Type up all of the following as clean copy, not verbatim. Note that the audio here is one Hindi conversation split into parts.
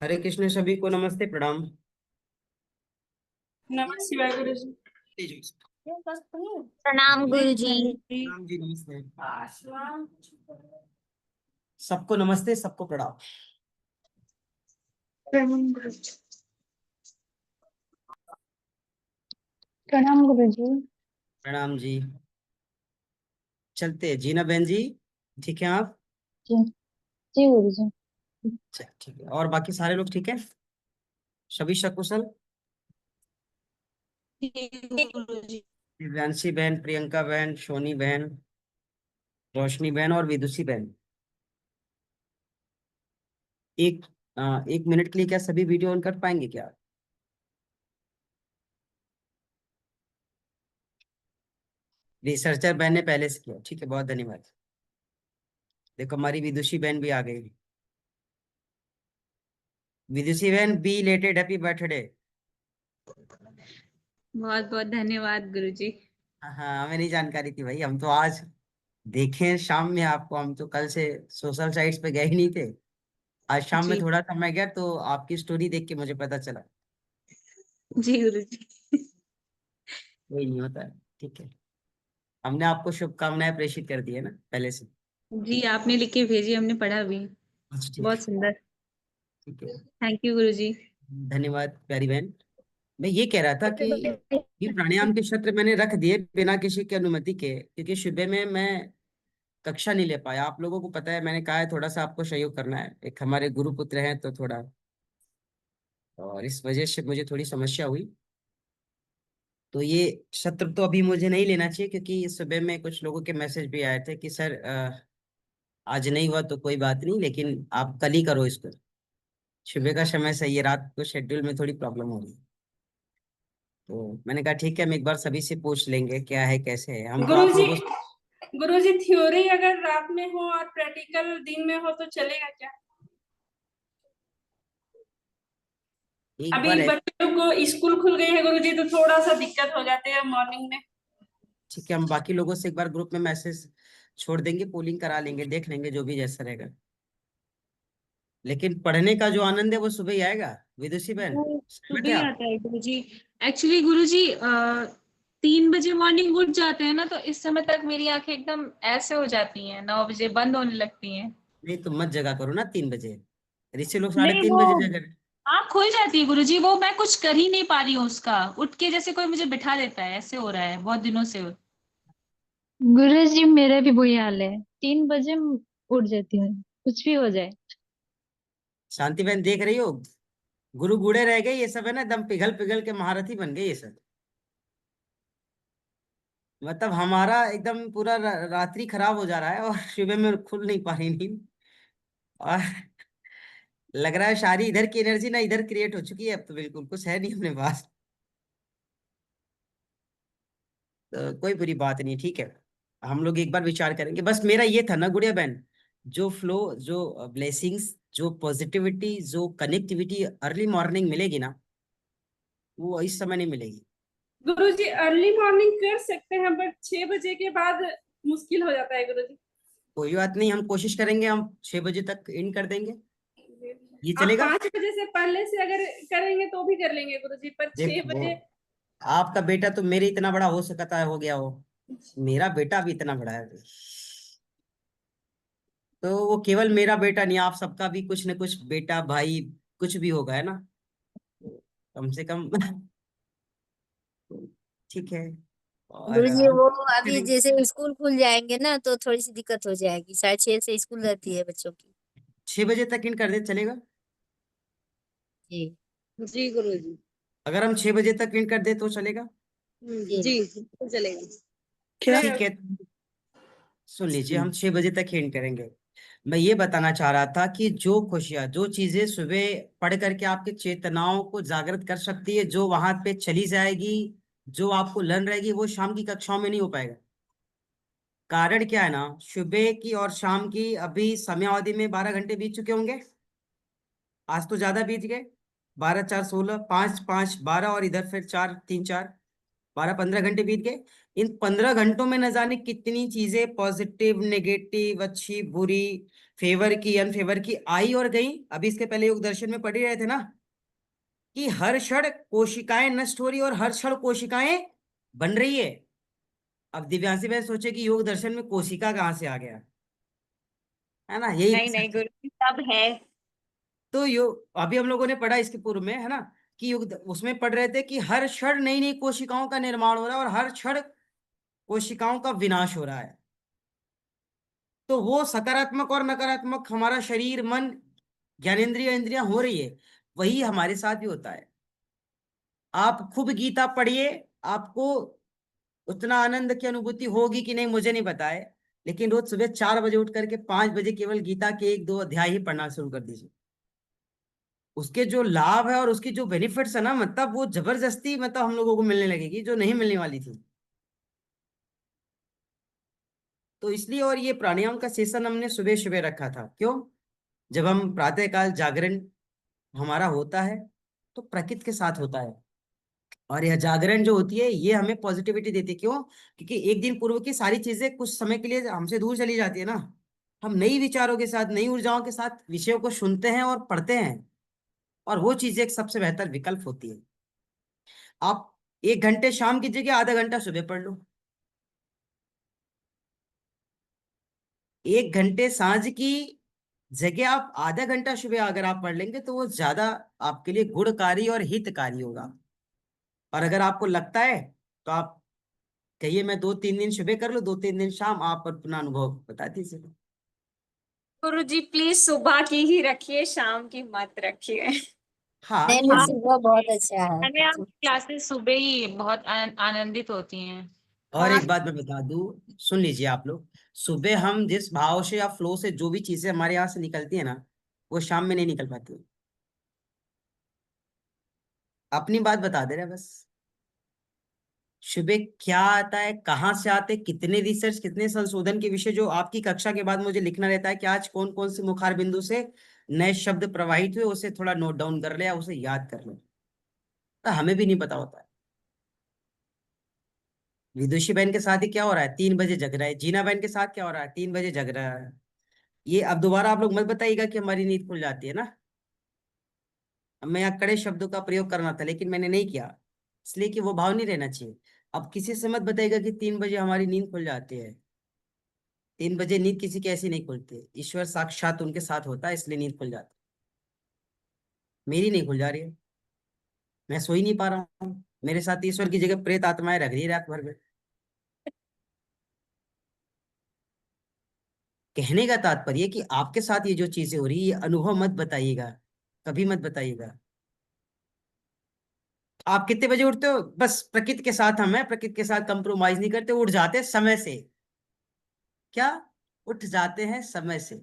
हरे कृष्ण, सभी को नमस्ते प्रणाम। नमः शिवाय गुरु जी। जी। प्रणाम गुरु जी। प्रणाम जी, नमस्ते। सबको नमस्ते, सबको प्रणाम। प्रणाम गुरु जी। प्रणाम गुरु जी। प्रणाम जी। चलते हैं जीना बहन जी। ठीक है आप? जी जी गुरु जी। अच्छा, ठीक है। और बाकी सारे लोग ठीक है? सभी सकुशल? गुरु जी। दिव्यांशी बहन, प्रियंका बहन, सोनी बहन, रोशनी बहन और विदुषी बहन। एक 1 मिनट के लिए क्या सभी वीडियो ऑन कर पाएंगे क्या? रिसर्चर बहन ने पहले से किया, ठीक है, बहुत धन्यवाद। देखो हमारी विदुषी बहन भी आ गई। विदुषी बहन, बी लेटेड, हैप्पी बर्थडे। बहुत बहुत धन्यवाद गुरु जी। हाँ, हमें नहीं जानकारी थी भाई, हम तो आज देखें शाम में आपको। हम तो कल से सोशल साइट्स पे गए ही नहीं थे। आज शाम में जी थोड़ा सा मैं गया तो आपकी स्टोरी देख के मुझे पता चला। जी गुरु जी। वही नहीं होता है, ठीक है। हमने आपको शुभकामनाएं प्रेषित कर दी है ना पहले से। जी आपने लिख के भेजी, हमने पढ़ा भी। अच्छा, ठीक बहुत है। सुंदर। ठीक है। थैंक यू गुरु जी। धन्यवाद प्यारी बहन। मैं ये कह रहा था कि ये प्राणायाम के क्षेत्र मैंने रख दिए बिना किसी की अनुमति के, क्योंकि सुबह में मैं कक्षा नहीं ले पाया। आप लोगों को पता है, मैंने कहा है थोड़ा सा आपको सहयोग करना है, एक हमारे गुरुपुत्र हैं तो थोड़ा, और इस वजह से मुझे थोड़ी समस्या हुई। तो ये सत्र तो अभी मुझे नहीं लेना चाहिए, क्योंकि सुबह में कुछ लोगों के मैसेज भी आए थे कि सर आज नहीं हुआ तो कोई बात नहीं, लेकिन आप कल ही करो इसको। सुबह का समय सही है, रात को शेड्यूल में थोड़ी प्रॉब्लम हो रही है। तो मैंने कहा ठीक है, हम एक बार सभी से पूछ लेंगे क्या है कैसे है। हम तो गुरु आप जी, लोगों से गुरु जी थ्योरी अगर रात में हो और प्रैक्टिकल दिन में हो तो चलेगा क्या? एक अभी बार बच्चों को स्कूल खुल गई है गुरु जी, तो थोड़ा सा दिक्कत हो जाते हैं मॉर्निंग में। ठीक है, हम बाकी लोगों से एक बार ग्रुप में मैसेज छोड़ देंगे, पोलिंग करा लेंगे, देख लेंगे जो भी जैसा रहेगा। लेकिन पढ़ने का जो आनंद है वो सुबह ही आएगा। विदुषी बहन, वो सहमत सुबह है ही आप? आता है गुरु जी। एक्चुअली गुरु जी 3 बजे मॉर्निंग उठ जाते हैं ना, तो इस समय तक मेरी आंखें एकदम ऐसे हो जाती हैं, 9 बजे बंद होने लगती हैं। नहीं तो मत जगा करो ना 3 बजे। ऋषि लोग साढ़े नहीं, तीन वो बजे जगह। आँख खुल जाती है गुरु जी, वो मैं कुछ कर ही नहीं पा रही हूँ उसका। उठ के जैसे कोई मुझे बिठा देता है, ऐसे हो रहा है बहुत दिनों से। गुरु जी मेरा भी वही हाल है, 3 बजे उठ जाती हूँ, कुछ भी हो जाए। शांति बहन देख रही हो, गुरु बूढ़े रह गए, ये सब है ना एकदम पिघल पिघल के महारथी बन गए ये सब। मतलब हमारा एकदम पूरा रात्रि खराब हो जा रहा है और सुबह में खुल नहीं पा रही नींद। और लग रहा है सारी इधर की एनर्जी ना इधर क्रिएट हो चुकी है, अब तो बिल्कुल कुछ है नहीं अपने पास। तो कोई बुरी बात नहीं, ठीक है। हम लोग एक बार विचार करेंगे। बस मेरा ये था ना गुड़िया बहन, जो फ्लो, जो ब्लेसिंग्स, जो पॉजिटिविटी, जो कनेक्टिविटी अर्ली मॉर्निंग मिलेगी ना, वो इस समय नहीं मिलेगी। गुरु जी अर्ली मॉर्निंग कर सकते हैं, बट 6 बजे के बाद मुश्किल हो जाता है गुरु जी। कोई बात नहीं, हम कोशिश करेंगे, हम 6 बजे तक इन कर देंगे। ये आप चलेगा? 5 बजे से पहले से अगर करेंगे तो भी कर लेंगे गुरु जी, पर छह देखो, बजे आपका बेटा तो मेरे इतना बड़ा हो सकता है, हो गया हो। मेरा बेटा भी इतना बड़ा है, तो वो केवल मेरा बेटा नहीं, आप सबका भी कुछ न कुछ बेटा भाई कुछ भी होगा, है ना? तो कम से कम ठीक है। और गुरुजी हम वो अभी जैसे स्कूल खुल जाएंगे ना तो थोड़ी सी दिक्कत हो जाएगी। 6:30 से स्कूल रहती है बच्चों की। 6 बजे तक इन कर दे, चलेगा? जी जी गुरु जी। अगर हम 6 बजे तक इन कर दे तो चलेगा? जी। जी बिल्कुल चलेगा। ठीक है, सुन लीजिए, हम 6 बजे तक एंड करेंगे। मैं ये बताना चाह रहा था कि जो खुशियां, जो चीजें सुबह पढ़ करके आपके चेतनाओं को जागृत कर सकती है, जो वहां पे चली जाएगी, जो आपको लर्न रहेगी, वो शाम की कक्षाओं में नहीं हो पाएगा। कारण क्या है ना, सुबह की और शाम की अभी समय अवधि में 12 घंटे बीत चुके होंगे। आज तो ज्यादा बीत गए, 12 4 16, 5 5 12, और इधर फिर 4 3 4 12-15 घंटे बीत गए। इन 15 घंटों में न जाने कितनी चीजें पॉजिटिव, नेगेटिव, अच्छी, बुरी, फेवर की, अनफेवर की आई और गई। अभी इसके पहले योग दर्शन में पढ़ ही रहे थे ना कि हर क्षण कोशिकाएं नष्ट हो रही और हर क्षण कोशिकाएं बन रही है। अब दिव्यांशी भाई सोचे कि योग दर्शन में कोशिका कहाँ से आ गया, है ना, यही नहीं नहीं गुरु जी, सब है। तो योग अभी हम लोगों ने पढ़ा इसके पूर्व में, है ना, कि योग उसमें पढ़ रहे थे कि हर क्षण नई नई कोशिकाओं का निर्माण हो रहा है और हर क्षण कोशिकाओं का विनाश हो रहा है। तो वो सकारात्मक और नकारात्मक हमारा शरीर, मन, ज्ञानेंद्रिय, इंद्रियां हो रही है, वही हमारे साथ भी होता है। आप खूब गीता पढ़िए, आपको उतना आनंद की अनुभूति होगी कि नहीं मुझे नहीं पता है, लेकिन रोज सुबह 4 बजे उठ करके 5 बजे केवल गीता के 1-2 अध्याय ही पढ़ना शुरू कर दीजिए। उसके जो लाभ है और उसकी जो बेनिफिट्स है ना, मतलब वो जबरदस्ती मतलब हम लोगों को मिलने लगेगी जो नहीं मिलने वाली थी। तो इसलिए, और ये प्राणायाम का सेशन हमने सुबह सुबह रखा था, क्यों? जब हम प्रातःकाल जागरण हमारा होता है तो प्रकृति के साथ होता है, और यह जागरण जो होती है ये हमें पॉजिटिविटी देती है। क्यों? क्योंकि एक दिन पूर्व की सारी चीजें कुछ समय के लिए हमसे दूर चली जाती है ना, हम नई विचारों के साथ, नई ऊर्जाओं के साथ विषयों को सुनते हैं और पढ़ते हैं, और वो चीजें एक सबसे बेहतर विकल्प होती है। आप 1 घंटे शाम की जगह आधा घंटा सुबह पढ़ लो, 1 घंटे सांझ की जगह आप आधा घंटा सुबह अगर आप पढ़ लेंगे तो वो ज्यादा आपके लिए गुणकारी और हितकारी होगा। और अगर आपको लगता है तो आप कहिए मैं 2-3 दिन सुबह कर लो, 2-3 दिन शाम, आप अपना अनुभव बता दीजिए। गुरु जी प्लीज सुबह की ही रखिए, शाम की मत रखिए। हाँ नहीं ये नहीं, सुबह बहुत अच्छा है। मैंने आप क्लासेस सुबह ही बहुत आनंदित होती हैं। और एक बात मैं बता दूं, सुन लीजिए आप लोग, सुबह हम जिस भाव से या फ्लो से जो भी चीजें हमारे यहाँ से निकलती है ना, वो शाम में नहीं निकल पाती। अपनी बात बता दे रहे हैं बस। सुबह क्या आता है, कहाँ से आते, कितने रिसर्च, कितने संशोधन के विषय जो आपकी कक्षा के बाद मुझे लिखना रहता है कि आज कौन कौन से मुखार बिंदु से नए शब्द प्रवाहित हुए, उसे थोड़ा नोट डाउन कर ले या उसे याद कर ले, तो हमें भी नहीं पता होता है। विदुषी बहन के साथ ही क्या हो रहा है, 3 बजे जग रहा है। जीना बहन के साथ क्या हो रहा है, 3 बजे जग रहा है। ये अब दोबारा आप लोग मत बताइएगा कि हमारी नींद खुल जाती है ना। अब मैं यहाँ कड़े शब्दों का प्रयोग करना था लेकिन मैंने नहीं किया, इसलिए कि वो भाव नहीं रहना चाहिए। अब किसी से मत बताइएगा कि 3 बजे हमारी नींद खुल जाती है। 3 बजे नींद किसी की ऐसी नहीं खुलती, ईश्वर साक्षात उनके साथ होता है इसलिए नींद खुल जाती है। मेरी नहीं खुल जा रही है, मैं सो ही नहीं पा रहा हूँ, मेरे साथ ईश्वर की जगह प्रेत आत्माएं रख रही है रात भर में। कहने का तात्पर्य कि आपके साथ ये जो चीजें हो रही है, ये अनुभव मत बताइएगा, कभी मत बताइएगा। आप कितने बजे उठते हो? बस प्रकृति के साथ, हम हैं प्रकृति के साथ कंप्रोमाइज नहीं करते, उठ जाते हैं समय से। क्या? उठ जाते हैं समय से।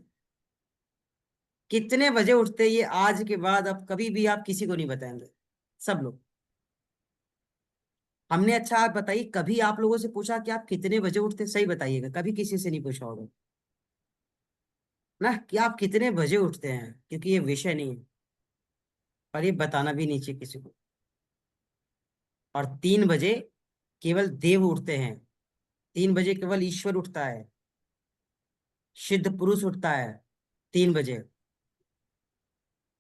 कितने बजे उठते हैं ये आज के बाद अब कभी भी आप किसी को नहीं बताएंगे, सब लोग। हमने, अच्छा आप बताइए, कभी आप लोगों से पूछा कि आप कितने बजे उठते? सही बताइएगा, कभी किसी से नहीं पूछा होगा ना कि आप कितने बजे उठते हैं, क्योंकि ये विषय नहीं है और ये बताना भी नहीं चाहिए किसी को। और 3 बजे केवल देव उठते हैं, 3 बजे केवल ईश्वर उठता है, सिद्ध पुरुष उठता है 3 बजे।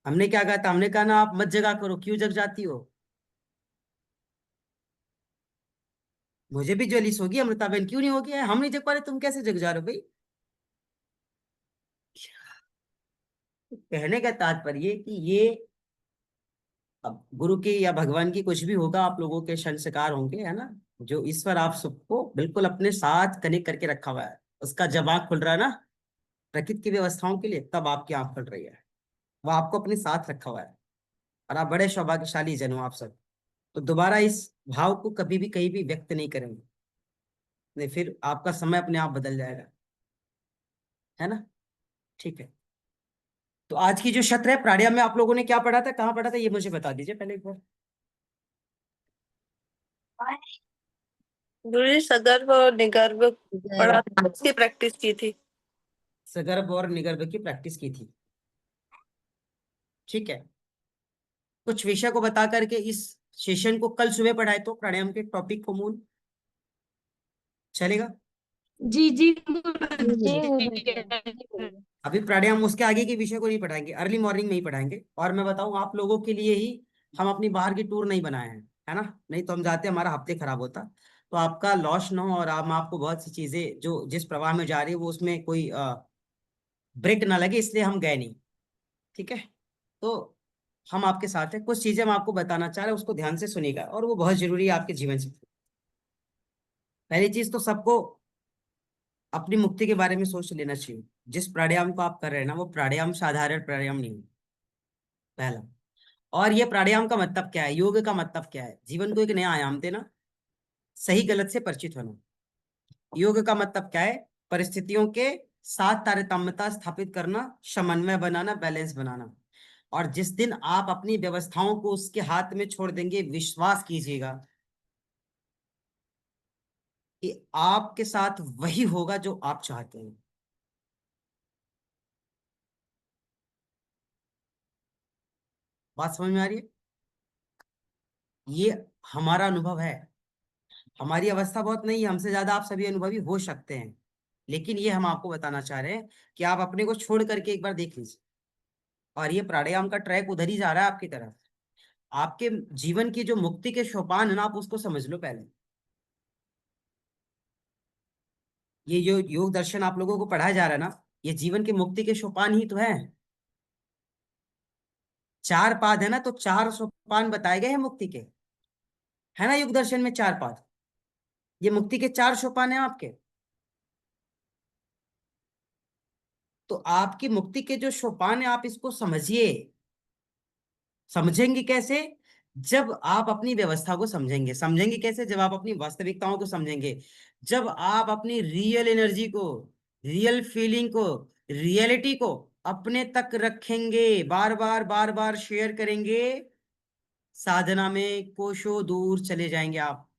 हमने क्या कहा था? हमने कहा ना आप मत जगा करो, क्यों जग जाती हो? मुझे भी ज्वेलिस होगी, अमृता बहन क्यों नहीं होगी? हम नहीं जग पा रहे, तुम कैसे जग जा रहे हो भाई? कहने का तात्पर्य कि ये अब गुरु की या भगवान की कुछ भी होगा, आप लोगों के संस्कार होंगे, है ना, जो ईश्वर आप सबको बिल्कुल अपने साथ कनेक्ट करके रखा हुआ है। उसका जब आंख खुल रहा है ना प्रकृति की व्यवस्थाओं के लिए, तब आपकी आंख खुल रही है। वो आपको अपने साथ रखा हुआ है और आप बड़े सौभाग्यशाली जन हो आप सब। तो दोबारा इस भाव को कभी भी कहीं भी व्यक्त नहीं करेंगे, नहीं फिर आपका समय अपने आप बदल जाएगा, है ना। ठीक है, तो आज की जो सत्र है प्राणायाम में आप लोगों ने क्या पढ़ा था, कहाँ पढ़ा था, ये मुझे बता दीजिए पहले एक बार। गुरु जी सगर्भ और निगर्भ पढ़ा था, उसकी प्रैक्टिस की थी। सगर्भ और निगर्भ की प्रैक्टिस की थी, ठीक है। कुछ विषय को बता करके इस सेशन को कल सुबह पढ़ाए तो प्राणायाम के टॉपिक को मूल चलेगा। जी जी जी गुरुजी। अभी प्राणायाम उसके आगे के विषय को नहीं पढ़ाएंगे, अर्ली मॉर्निंग में ही पढ़ाएंगे। और मैं बताऊं आप लोगों के लिए ही हम अपनी बाहर की टूर नहीं बनाए हैं, है ना, नहीं तो हम जाते हमारा हफ्ते खराब होता, तो आपका लॉस ना हो और हम आपको बहुत सी चीजें जो जिस प्रवाह में जा रही है वो उसमें कोई ब्रेक ना लगे, इसलिए हम गए नहीं। ठीक है, तो हम आपके साथ हैं, कुछ चीजें हम आपको बताना चाह रहे हैं, उसको ध्यान से सुनिएगा और वो बहुत जरूरी है आपके जीवन से। पहली चीज तो सबको अपनी मुक्ति के बारे में सोच लेना चाहिए। जिस प्राणायाम को आप कर रहे हैं ना, वो प्राणायाम साधारण प्राणायाम नहीं है, पहला। और ये प्राणायाम का मतलब क्या है, योग का मतलब क्या है, जीवन को एक नया आयाम देना, सही गलत से परिचित होना। योग का मतलब क्या है, परिस्थितियों के साथ तारतम्यता स्थापित करना, समन्वय बनाना, बैलेंस बनाना। और जिस दिन आप अपनी व्यवस्थाओं को उसके हाथ में छोड़ देंगे, विश्वास कीजिएगा कि आपके साथ वही होगा जो आप चाहते हैं। बात समझ में आ रही है? ये हमारा अनुभव है। हमारी अवस्था बहुत नहीं है, हमसे ज्यादा आप सभी अनुभवी हो सकते हैं, लेकिन ये हम आपको बताना चाह रहे हैं कि आप अपने को छोड़ करके एक बार देख लीजिए। और ये प्राणायाम का ट्रैक उधर ही जा रहा है आपकी तरफ। आपके जीवन की जो मुक्ति के सोपान है ना, आप उसको समझ लो पहले। ये जो योग दर्शन आप लोगों को पढ़ाया जा रहा है ना, ये जीवन की मुक्ति के सोपान ही तो है। चार पाद है ना, तो चार सोपान बताए गए हैं मुक्ति के, है ना, योग दर्शन में चार पाद। ये मुक्ति के चार सोपान है आपके। तो आपकी मुक्ति के जो सोपान है, आप इसको समझिए। समझेंगे कैसे? जब आप अपनी व्यवस्था को समझेंगे। समझेंगे कैसे? जब आप अपनी वास्तविकताओं को समझेंगे, जब आप अपनी रियल एनर्जी को, रियल फीलिंग को, रियलिटी को अपने तक रखेंगे, बार बार शेयर करेंगे, साधना में कोशों दूर चले जाएंगे आप।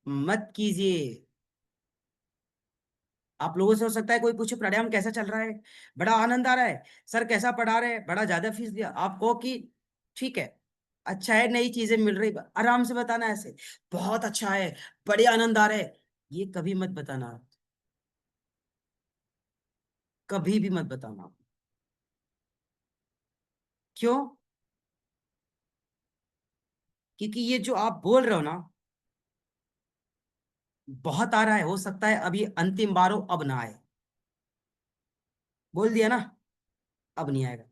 मत कीजिए। आप लोगों से हो सकता है कोई पूछे प्राणायाम कैसा चल रहा है, बड़ा आनंद आ रहा है सर, कैसा पढ़ा रहे हैं, बड़ा ज्यादा फीस दिया, आप कहो कि ठीक है, अच्छा है, नई चीजें मिल रही, आराम से बताना ऐसे, बहुत अच्छा है, बड़े आनंद आ रहे हैं, ये कभी मत बताना आप, कभी भी मत बताना आप। क्यों? क्योंकि ये जो आप बोल रहे हो ना, बहुत आ रहा है, हो सकता है अभी अंतिम बार हो, अब ना आए। बोल दिया ना, अब नहीं आएगा,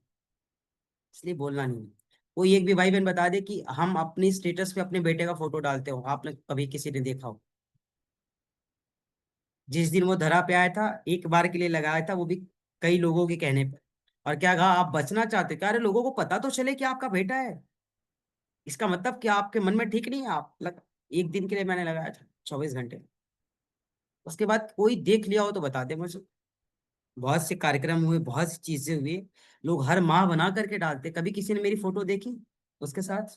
इसलिए बोलना नहीं है। कोई एक भी भाई बहन बता दे कि हम अपनी स्टेटस पे अपने बेटे का फोटो डालते हो, आपने कभी किसी ने देखा हो? जिस दिन वो धरा पे आया था, एक बार के लिए लगाया था, वो भी कई लोगों के कहने पर। और क्या कहा, आप बचना चाहते, क्या अरे लोगों को पता तो चले कि आपका बेटा है। इसका मतलब कि आपके मन में ठीक नहीं है, आप एक दिन के लिए मैंने लगाया था, 24 घंटे, उसके बाद कोई देख लिया हो तो बता दे मुझे। बहुत से कार्यक्रम हुए, बहुत सी चीजें हुई, लोग हर माह बना करके डालते, कभी किसी ने मेरी फोटो देखी उसके साथ?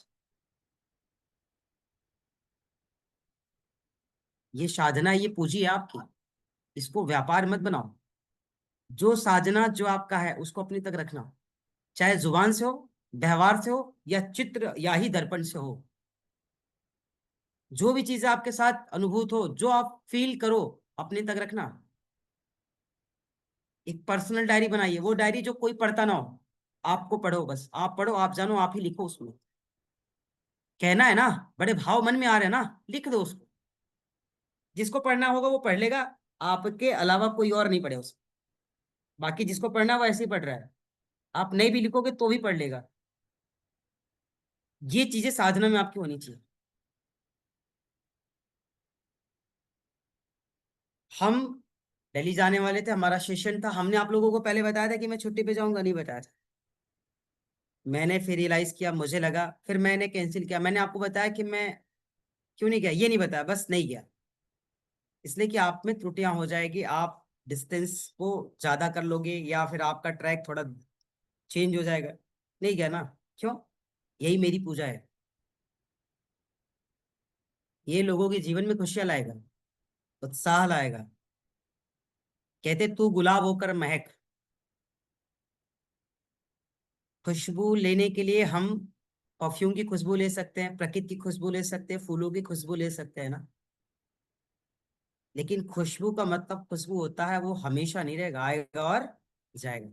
ये साधना, ये पूंजी है आपकी, इसको व्यापार मत बनाओ। जो साधना जो आपका है उसको अपनी तक रखना, चाहे जुबान से हो, व्यवहार से हो, या चित्र या ही दर्पण से हो। जो भी चीजें आपके साथ अनुभूत हो, जो आप फील करो, अपने तक रखना। एक पर्सनल डायरी बनाइए, वो डायरी जो कोई पढ़ता ना हो, आपको पढ़ो, बस आप पढ़ो, आप जानो, आप ही लिखो उसमें। कहना है ना, बड़े भाव मन में आ रहे हैं ना, लिख दो उसको। जिसको पढ़ना होगा वो पढ़ लेगा, आपके अलावा कोई और नहीं पढ़े उसको। बाकी जिसको पढ़ना है वो ऐसे ही पढ़ रहा है, आप नहीं भी लिखोगे तो भी पढ़ लेगा। ये चीजें साधना में आपकी होनी चाहिए। हम दिल्ली जाने वाले थे, हमारा सेशन था, हमने आप लोगों को पहले बताया था कि मैं छुट्टी पे जाऊंगा, नहीं बताया था। मैंने फिर रियलाइज किया, मुझे लगा, फिर मैंने कैंसिल किया। मैंने आपको बताया कि मैं क्यों नहीं गया, ये नहीं बताया, बस नहीं गया, इसलिए कि आप में त्रुटियां हो जाएगी, आप डिस्टेंस को ज्यादा कर लोगे, या फिर आपका ट्रैक थोड़ा चेंज हो जाएगा। नहीं गया ना, क्यों? यही मेरी पूजा है, ये लोगों के जीवन में खुशियां लाएगा, उत्साह लाएगा। कहते तू गुलाब होकर महक, खुशबू लेने के लिए हम परफ्यूम की खुशबू ले सकते हैं, प्रकृति की खुशबू ले सकते हैं, फूलों की खुशबू ले सकते हैं ना। लेकिन खुशबू का मतलब खुशबू होता है, वो हमेशा नहीं रहेगा, आएगा और जाएगा।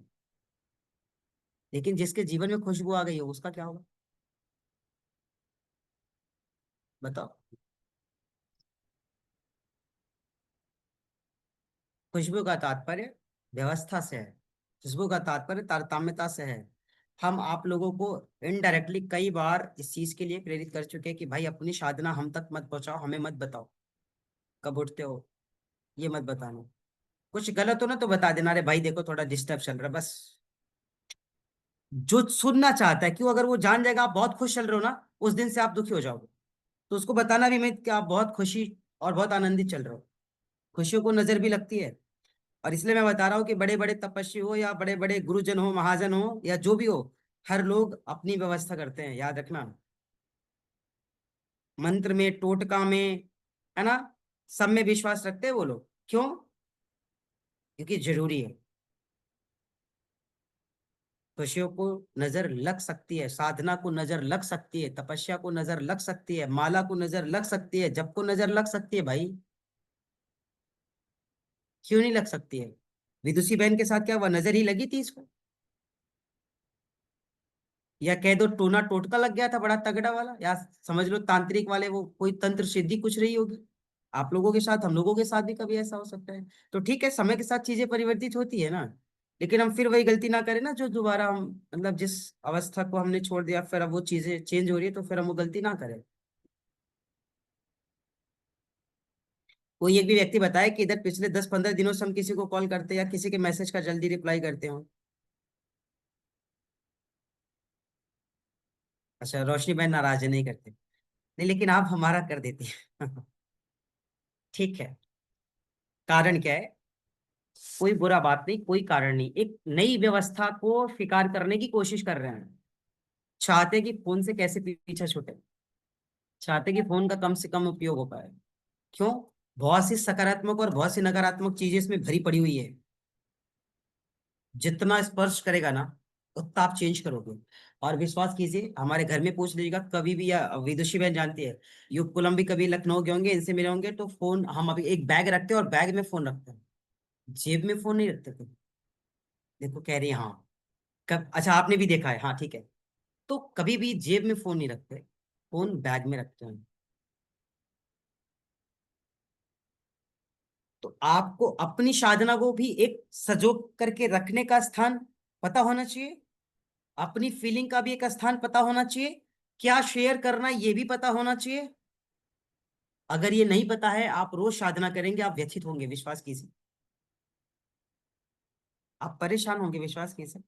लेकिन जिसके जीवन में खुशबू आ गई हो उसका क्या होगा, बताओ। खुशबू का तात्पर्य व्यवस्था से है, खुशबू का तात्पर्य तारतम्यता से है। हम आप लोगों को इनडायरेक्टली कई बार इस चीज के लिए प्रेरित कर चुके हैं कि भाई अपनी साधना हम तक मत पहुंचाओ, हमें मत बताओ कब उठते हो, ये मत बताना। कुछ गलत हो ना तो बता देना, अरे भाई देखो थोड़ा डिस्टर्ब चल रहा है, बस। जो सुनना चाहता है, क्यों, अगर वो जान जाएगा आप बहुत खुश चल रहे हो ना, उस दिन से आप दुखी हो जाओगे। तो उसको बताना भी मत कि आप बहुत खुशी और बहुत आनंदित चल रहे हो। खुशियों को नजर भी लगती है। और इसलिए मैं बता रहा हूँ कि बड़े बड़े तपस्वी हो या बड़े बड़े गुरुजन हो, महाजन हो या जो भी हो, हर लोग अपनी व्यवस्था करते हैं, याद रखना। मंत्र में, टोटका में, है ना, सब में विश्वास रखते हैं वो लोग। क्यों? क्योंकि जरूरी है। खुशियों को नजर लग सकती है, साधना को नजर लग सकती है, तपस्या को नजर लग सकती है, माला को नजर लग सकती है, जप को नजर लग सकती है भाई। क्यों नहीं लग सकती है? विदुषी बहन के साथ क्या वह नजर ही लगी थी इसको? या कह दो टोना टोटका लग गया था बड़ा तगड़ा वाला, या समझ लो तांत्रिक वाले वो कोई तंत्र सिद्धि कुछ रही होगी। आप लोगों के साथ, हम लोगों के साथ भी कभी ऐसा हो सकता है। तो ठीक है, समय के साथ चीजें परिवर्तित होती है ना। लेकिन हम फिर वही गलती ना करें ना, जो दोबारा हम, मतलब जिस अवस्था को हमने छोड़ दिया, फिर अब वो चीजें चेंज हो रही है, तो फिर हम वो गलती ना करें। कोई एक भी व्यक्ति बताए कि इधर पिछले 10-15 दिनों से हम किसी को कॉल करते हैं या किसी के मैसेज का जल्दी रिप्लाई करते हो? अच्छा, रोशनी बहन नाराज है, नहीं करते। नहीं, लेकिन आप हमारा कर देती हैं। ठीक है। कारण क्या है? कोई बुरा बात नहीं, कोई कारण नहीं, एक नई व्यवस्था को स्वीकार करने की कोशिश कर रहे हैं। चाहते कि फोन से कैसे पीछा छूटे, चाहते कि फोन का कम से कम उपयोग हो पाए। क्यों? बहुत सी सकारात्मक और बहुत सी नकारात्मक चीजें इसमें भरी पड़ी हुई है। जितना स्पर्श करेगा ना, उतना आप चेंज करोगे। और विश्वास कीजिए, हमारे घर में पूछ लीजिएगा कभी भी, या विदुषी बहन जानती है, युग कुलम भी कभी लखनऊ गए होंगे, इनसे मिले होंगे, तो फोन हम अभी एक बैग रखते हैं और बैग में फोन रखते हैं, जेब में फोन नहीं रखते थे। देखो कह रही है हाँ। कब? अच्छा, आपने भी देखा है, हाँ ठीक है। तो कभी भी जेब में फोन नहीं रखते, फोन बैग में रखते हैं। तो आपको अपनी साधना को भी एक सजो करके रखने का स्थान पता होना चाहिए, अपनी फीलिंग का भी एक स्थान पता होना चाहिए, क्या शेयर करना ये भी पता होना चाहिए। अगर ये नहीं पता है, आप रोज साधना करेंगे, आप व्यथित होंगे, विश्वास कीजिए। आप परेशान होंगे, विश्वास कीजिए।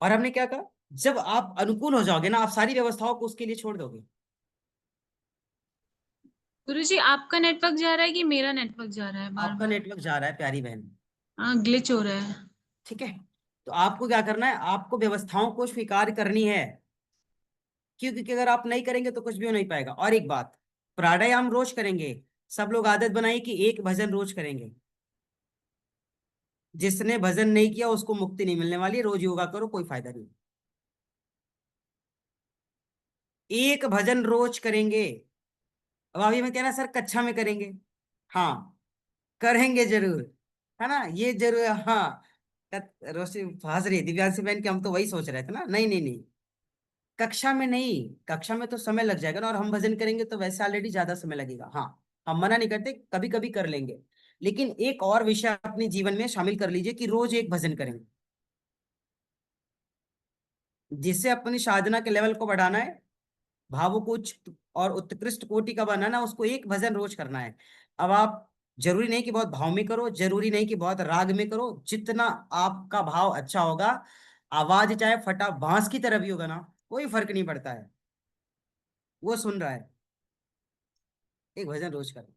और हमने क्या कहा, जब आप अनुकूल हो जाओगे ना, आप सारी व्यवस्थाओं को उसके लिए छोड़ दोगे। गुरुजी आपका नेटवर्क जा रहा है कि मेरा नेटवर्क जा रहा है बार आपका बार? नेटवर्क जा रहा है प्यारी बहन। हाँ, ग्लिच हो रहा है। ठीक है। तो आपको क्या करना है, आपको व्यवस्थाओं को स्वीकार करनी है। क्योंकि अगर आप नहीं करेंगे तो कुछ भी हो नहीं पाएगा। और एक बात, प्राणायाम रोज करेंगे। सब लोग आदत बनाइए कि एक भजन रोज करेंगे। जिसने भजन नहीं किया उसको मुक्ति नहीं मिलने वाली है। रोज योगा करो, कोई फायदा नहीं। एक भजन रोज करेंगे। अब अभी मैं कह रहा सर कक्षा में करेंगे, हाँ करेंगे जरूर, है ना, ये जरूर, हाँ। रोशनी हंस रही है, दिव्यांशी बहन की, हम तो वही सोच रहे थे ना। नहीं नहीं नहीं, कक्षा में नहीं। कक्षा में तो समय लग जाएगा ना, और हम भजन करेंगे तो वैसे ऑलरेडी ज्यादा समय लगेगा। हाँ, हम मना नहीं करते, कभी कभी कर लेंगे। लेकिन एक और विषय अपने जीवन में शामिल कर लीजिए कि रोज एक भजन करेंगे। जिससे अपनी साधना के लेवल को बढ़ाना है, भावों को उच्च और उत्कृष्ट कोटि का बनाना, उसको एक भजन रोज करना है। अब आप, जरूरी नहीं कि बहुत भाव में करो, जरूरी नहीं कि बहुत राग में करो, जितना आपका भाव अच्छा होगा, आवाज चाहे फटा बांस की तरह भी होगा ना, कोई फर्क नहीं पड़ता है, वो सुन रहा है। एक भजन रोज करो।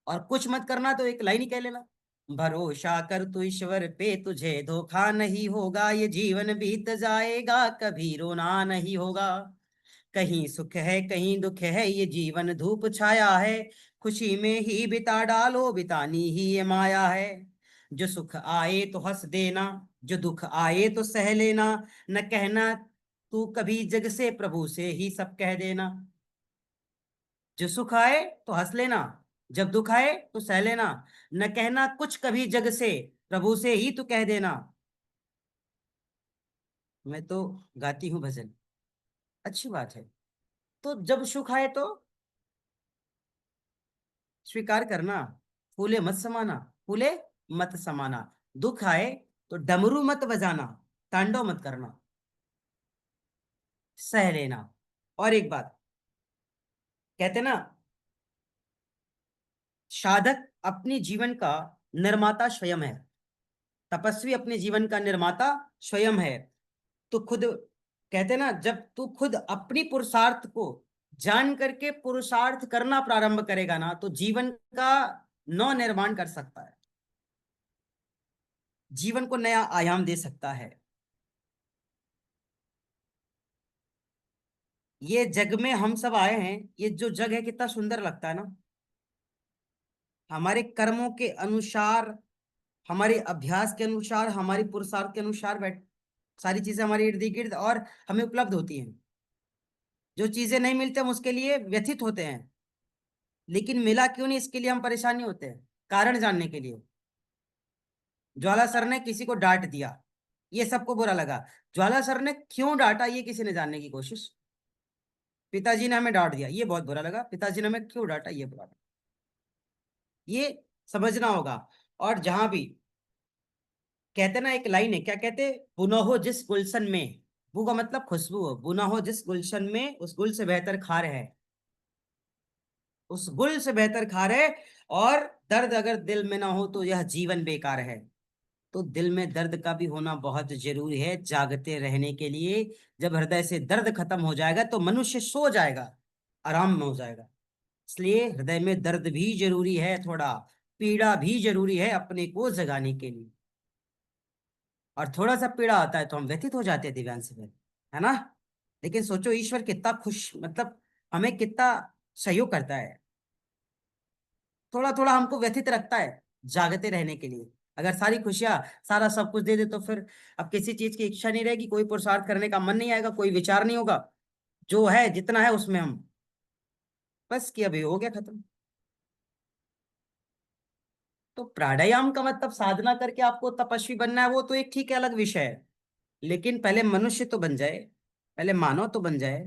और कुछ मत करना तो एक लाइन ही कह लेना, भरोसा कर तू ईश्वर पे, तुझे धोखा नहीं होगा, ये जीवन बीत जाएगा, कभी रोना नहीं होगा। कहीं सुख है कहीं दुख है, ये जीवन धूप छाया है, खुशी में ही बिता डालो, बितानी ही ये माया है। जो सुख आए तो हंस देना, जो दुख आए तो सह लेना, न कहना तू कभी जग से, प्रभु से ही सब कह देना। जो सुख आए तो हंस लेना, जब दुख आए तो सह लेना, न कहना कुछ कभी जग से, प्रभु से ही तू कह देना। मैं तो गाती हूँ भजन, अच्छी बात है। तो जब सुख आए तो स्वीकार करना, फूले मत समाना, फूले मत समाना। दुख आए तो डमरू मत बजाना, तांडव मत करना, सह लेना। और एक बात कहते ना, साधक अपने जीवन का निर्माता स्वयं है, तपस्वी अपने जीवन का निर्माता स्वयं है। तो खुद कहते ना, जब तू खुद अपनी पुरुषार्थ को जान करके पुरुषार्थ करना प्रारंभ करेगा ना, तो जीवन का नव निर्माण कर सकता है, जीवन को नया आयाम दे सकता है। ये जग में हम सब आए हैं, ये जो जग है कितना सुंदर लगता है ना। हमारे कर्मों के अनुसार, हमारे अभ्यास के अनुसार, हमारी पुरुषार्थ के अनुसार बैठ सारी चीजें हमारे इर्द गिर्द और हमें उपलब्ध होती हैं। जो चीजें नहीं मिलते हम उसके लिए व्यथित होते हैं, लेकिन मिला क्यों नहीं इसके लिए हम परेशान नहीं होते हैं, कारण जानने के लिए। ज्वाला सर ने किसी को डांट दिया, ये सबको बुरा लगा। ज्वाला सर ने क्यों डांटा ये किसी ने जानने की कोशिश। पिताजी ने हमें डांट दिया, ये बहुत बुरा लगा। पिताजी ने हमें क्यों डांटा, ये बुरा लगा। ये समझना होगा। और जहां भी कहते ना, एक लाइन है, क्या कहते, बुना हो जिस गुलशन में, बू का मतलब खुशबू हो, बुना हो जिस गुलशन में उस गुल से बेहतर खार है, उस गुल से बेहतर खार है। और दर्द अगर दिल में ना हो तो यह जीवन बेकार है। तो दिल में दर्द का भी होना बहुत जरूरी है जागते रहने के लिए। जब हृदय से दर्द खत्म हो जाएगा तो मनुष्य सो जाएगा, आराम में हो जाएगा। इसलिए हृदय में दर्द भी जरूरी है, थोड़ा पीड़ा भी जरूरी है अपने को जगाने के लिए। और थोड़ा सा पीड़ा आता है तो हम व्यथित हो जाते हैं दिव्यांश में, है ना। लेकिन सोचो ईश्वर कितना खुश, मतलब हमें कितना सहयोग करता है, थोड़ा थोड़ा हमको व्यथित रखता है जागते रहने के लिए। अगर सारी खुशियां, सारा सब कुछ दे दे तो फिर अब किसी चीज की इच्छा नहीं रहेगी, कोई पुरुषार्थ करने का मन नहीं आएगा, कोई विचार नहीं होगा। जो है जितना है उसमें हम बस कि अभी हो गया खत्म। तो प्राणायाम का मतलब साधना करके आपको तपस्वी बनना है, वो तो एक ठीक है, अलग विषय है। लेकिन पहले मनुष्य तो बन जाए, पहले मानव तो बन जाए,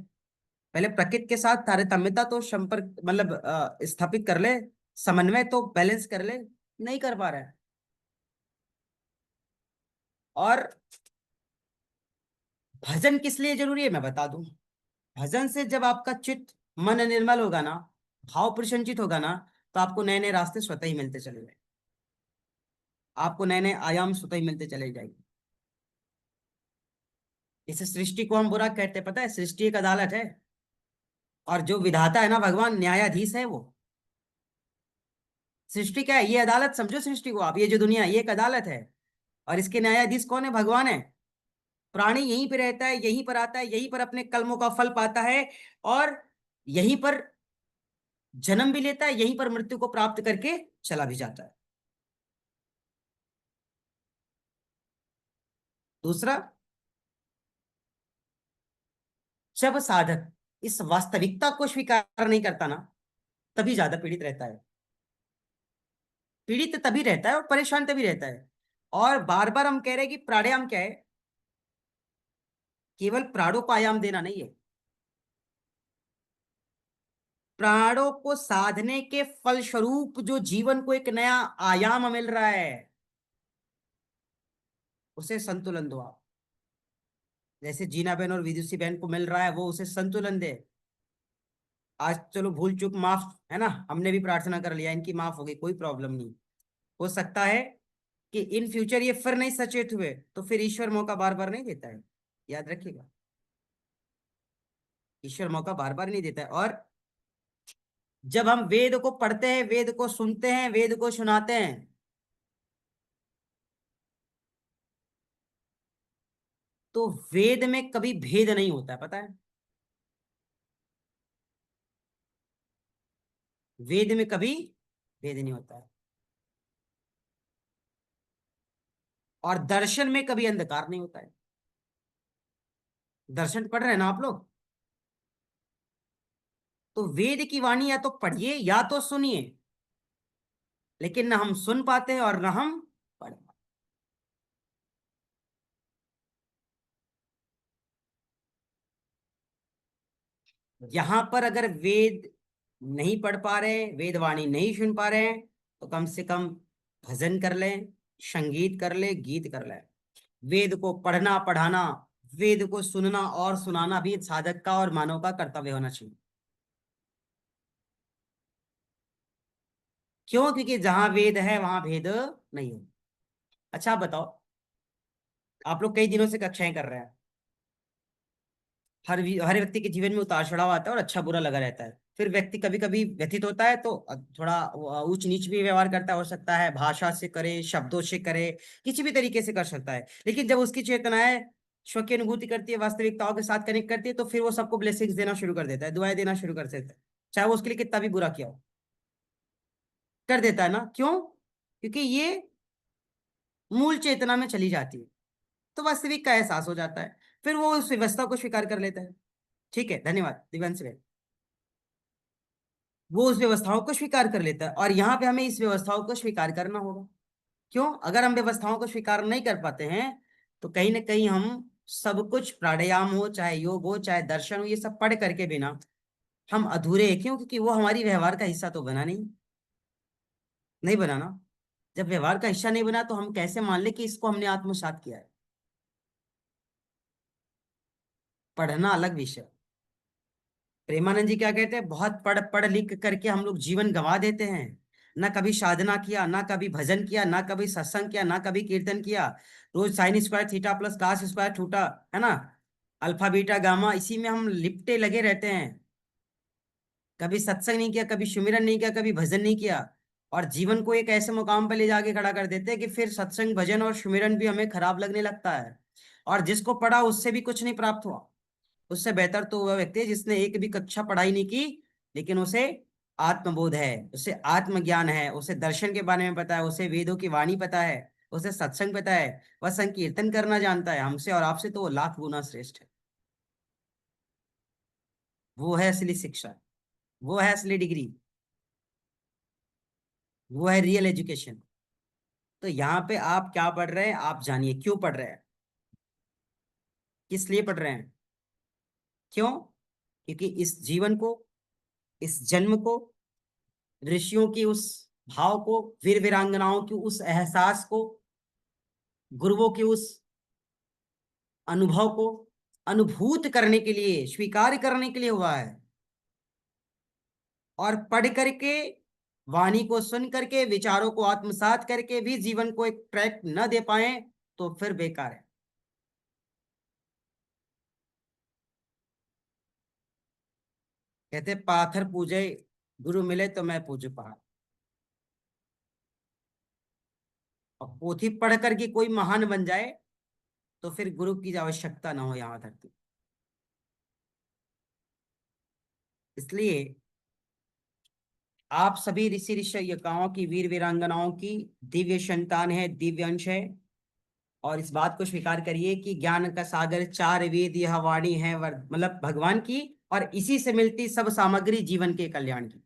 पहले प्रकृति के साथ तारतम्यता तो संपर्क मतलब स्थापित कर ले, समन्वय तो बैलेंस कर ले, नहीं कर पा रहा है। और भजन किस लिए जरूरी है मैं बता दूं। भजन से जब आपका चित्त मन निर्मल होगा ना, भाव प्रसन्नचित होगा ना, तो आपको नए नए रास्ते स्वतः ही मिलते चले जाएंगे, आपको नए नए आयाम स्वतः ही मिलते चले जाएंगे। इस सृष्टि को हम बुरा कहते हैं, पता है, सृष्टि एक अदालत है। और जो विधाता है ना भगवान, न्यायाधीश है वो। सृष्टि क्या है, ये अदालत समझो सृष्टि को आप, ये जो दुनिया है ये एक अदालत है। और इसके न्यायाधीश कौन है, भगवान है। प्राणी यहीं पे रहता है, यहीं पर आता है, यहीं पर अपने कर्मों का फल पाता है, और यहीं पर जन्म भी लेता है, यहीं पर मृत्यु को प्राप्त करके चला भी जाता है। दूसरा, जब साधक इस वास्तविकता को स्वीकार नहीं करता ना, तभी ज्यादा पीड़ित रहता है। पीड़ित तभी रहता है और परेशान तभी रहता है। और बार बार हम कह रहे हैं कि प्राणायाम क्या है, केवल प्राणों को आयाम देना नहीं है, प्राणों को साधने के फलस्वरूप जो जीवन को एक नया आयाम मिल रहा है, उसे संतुलन दो आप। जैसे जीना बहन और विदुषी बहन को मिल रहा है, वो उसे संतुलन दे। आज चलो भूल चूक माफ है ना, हमने भी प्रार्थना कर लिया, इनकी माफ हो गई, कोई प्रॉब्लम नहीं। हो सकता है कि इन फ्यूचर ये फिर नहीं सचेत हुए, तो फिर ईश्वर मौका बार बार नहीं देता है, याद रखिएगा। ईश्वर मौका बार बार नहीं देता है। और जब हम वेद को पढ़ते हैं, वेद को सुनते हैं, वेद को सुनाते हैं, तो वेद में कभी भेद नहीं होता है, पता है। वेद में कभी भेद नहीं होता है। और दर्शन में कभी अंधकार नहीं होता है। दर्शन पढ़ रहे हैं ना आप लोग? तो वेद की वाणी या तो पढ़िए या तो सुनिए, लेकिन ना हम सुन पाते हैं और ना हम पढ़ पाते। यहां पर अगर वेद नहीं पढ़ पा रहे, वेद वाणी नहीं सुन पा रहे हैं, तो कम से कम भजन कर लें, संगीत कर लें, गीत कर लें। वेद को पढ़ना पढ़ाना, वेद को सुनना और सुनाना भी साधक का और मानव का कर्तव्य होना चाहिए। क्यों? क्योंकि जहां वेद है वहां भेद नहीं है। अच्छा आप बताओ, आप लोग कई दिनों से कक्षाएं कर रहे हैं, हर व्यक्ति के जीवन में उतार चढ़ाव आता है और अच्छा बुरा लगा रहता है। फिर व्यक्ति कभी कभी व्यथित होता है तो थोड़ा ऊंच नीच भी व्यवहार करता हो सकता है, भाषा से करे, शब्दों से करे, किसी भी तरीके से कर सकता है। लेकिन जब उसकी चेतनाएं स्व की अनुभूति करती है, वास्तविकताओं के साथ कनेक्ट करती है, तो फिर वो सबको ब्लेसिंग्स देना शुरू कर देता है, दुआएं देना शुरू कर देता है, चाहे वो उसके लिए कितना भी बुरा किया हो, कर देता है ना। क्यों? क्योंकि ये मूल चेतना में चली जाती है, तो वास्तविक का एहसास हो जाता है, फिर वो उस व्यवस्था को स्वीकार कर लेता है। ठीक है, धन्यवाद दिव्यांश भाई। वो उस व्यवस्थाओं को स्वीकार कर लेता है, और यहाँ पे हमें इस व्यवस्थाओं को स्वीकार करना होगा। क्यों? अगर हम व्यवस्थाओं को स्वीकार नहीं कर पाते हैं, तो कहीं ना कहीं हम सब कुछ, प्राणायाम हो, चाहे योग हो, चाहे दर्शन हो, ये सब पढ़ करके बिना हम अधूरे हैं। क्यों? क्योंकि वो हमारी व्यवहार का हिस्सा तो बना नहीं, नहीं बना ना। जब व्यवहार का हिस्सा नहीं बना, तो हम कैसे मान ले कि इसको हमने आत्मसात किया है? पढ़ना अलग विषय। प्रेमानंद जी क्या कहते हैं, बहुत पढ़ पढ़ लिख करके हम लोग जीवन गंवा देते हैं। ना कभी साधना किया, ना कभी भजन किया, ना कभी सत्संग किया, ना कभी कीर्तन किया। रोज sine square theta plus cos square theta, है ना, अल्फा बीटा गामा, इसी में हम लिपटे लगे रहते हैं। कभी सत्संग नहीं किया, कभी सुमिरन नहीं किया, कभी भजन नहीं किया, और जीवन को एक ऐसे मुकाम पर ले जाके खड़ा कर देते हैं कि फिर सत्संग भजन और सुमिरन भी हमें खराब लगने लगता है। और जिसको पढ़ा उससे भी कुछ नहीं प्राप्त हुआ। उससे बेहतर तो वह व्यक्ति है जिसने एक भी कक्षा पढ़ाई नहीं की, लेकिन उसे आत्मबोध है, उसे आत्मज्ञान है, उसे दर्शन के बारे में पता है, उसे वेदों की वाणी पता है, उसे सत्संग पता है, वह संकीर्तन करना जानता है। हमसे और आपसे तो वो लाख गुना श्रेष्ठ है। वो है असली शिक्षा, वो है असली डिग्री, वो है रियल एजुकेशन। तो यहाँ पे आप क्या पढ़ रहे हैं, आप जानिए क्यों पढ़ रहे हैं, किस लिए पढ़ रहे हैं। क्यों? क्योंकि इस जीवन को, इस जन्म को, ऋषियों की उस भाव को, वीर वीरांगनाओं की उस एहसास को, गुरुओं की उस अनुभव को अनुभूत करने के लिए, स्वीकार करने के लिए हुआ है। और पढ़ करके, वाणी को सुन करके, विचारों को आत्मसात करके भी जीवन को एक ट्रैक न दे पाए, तो फिर बेकार है। कहते पाथर पूजे, गुरु मिले तो मैं पूजू पहाड़। और पोथी पढ़ करके कोई महान बन जाए, तो फिर गुरु की आवश्यकता ना हो यहाँ धरती। इसलिए आप सभी ऋषि ऋषिकाओं की, वीर वीरांगनाओं की दिव्य संतान है, दिव्य अंश है। और इस बात को स्वीकार करिए कि ज्ञान का सागर, चार वेद, यह वाणी है मतलब भगवान की, और इसी से मिलती सब सामग्री जीवन के कल्याण की।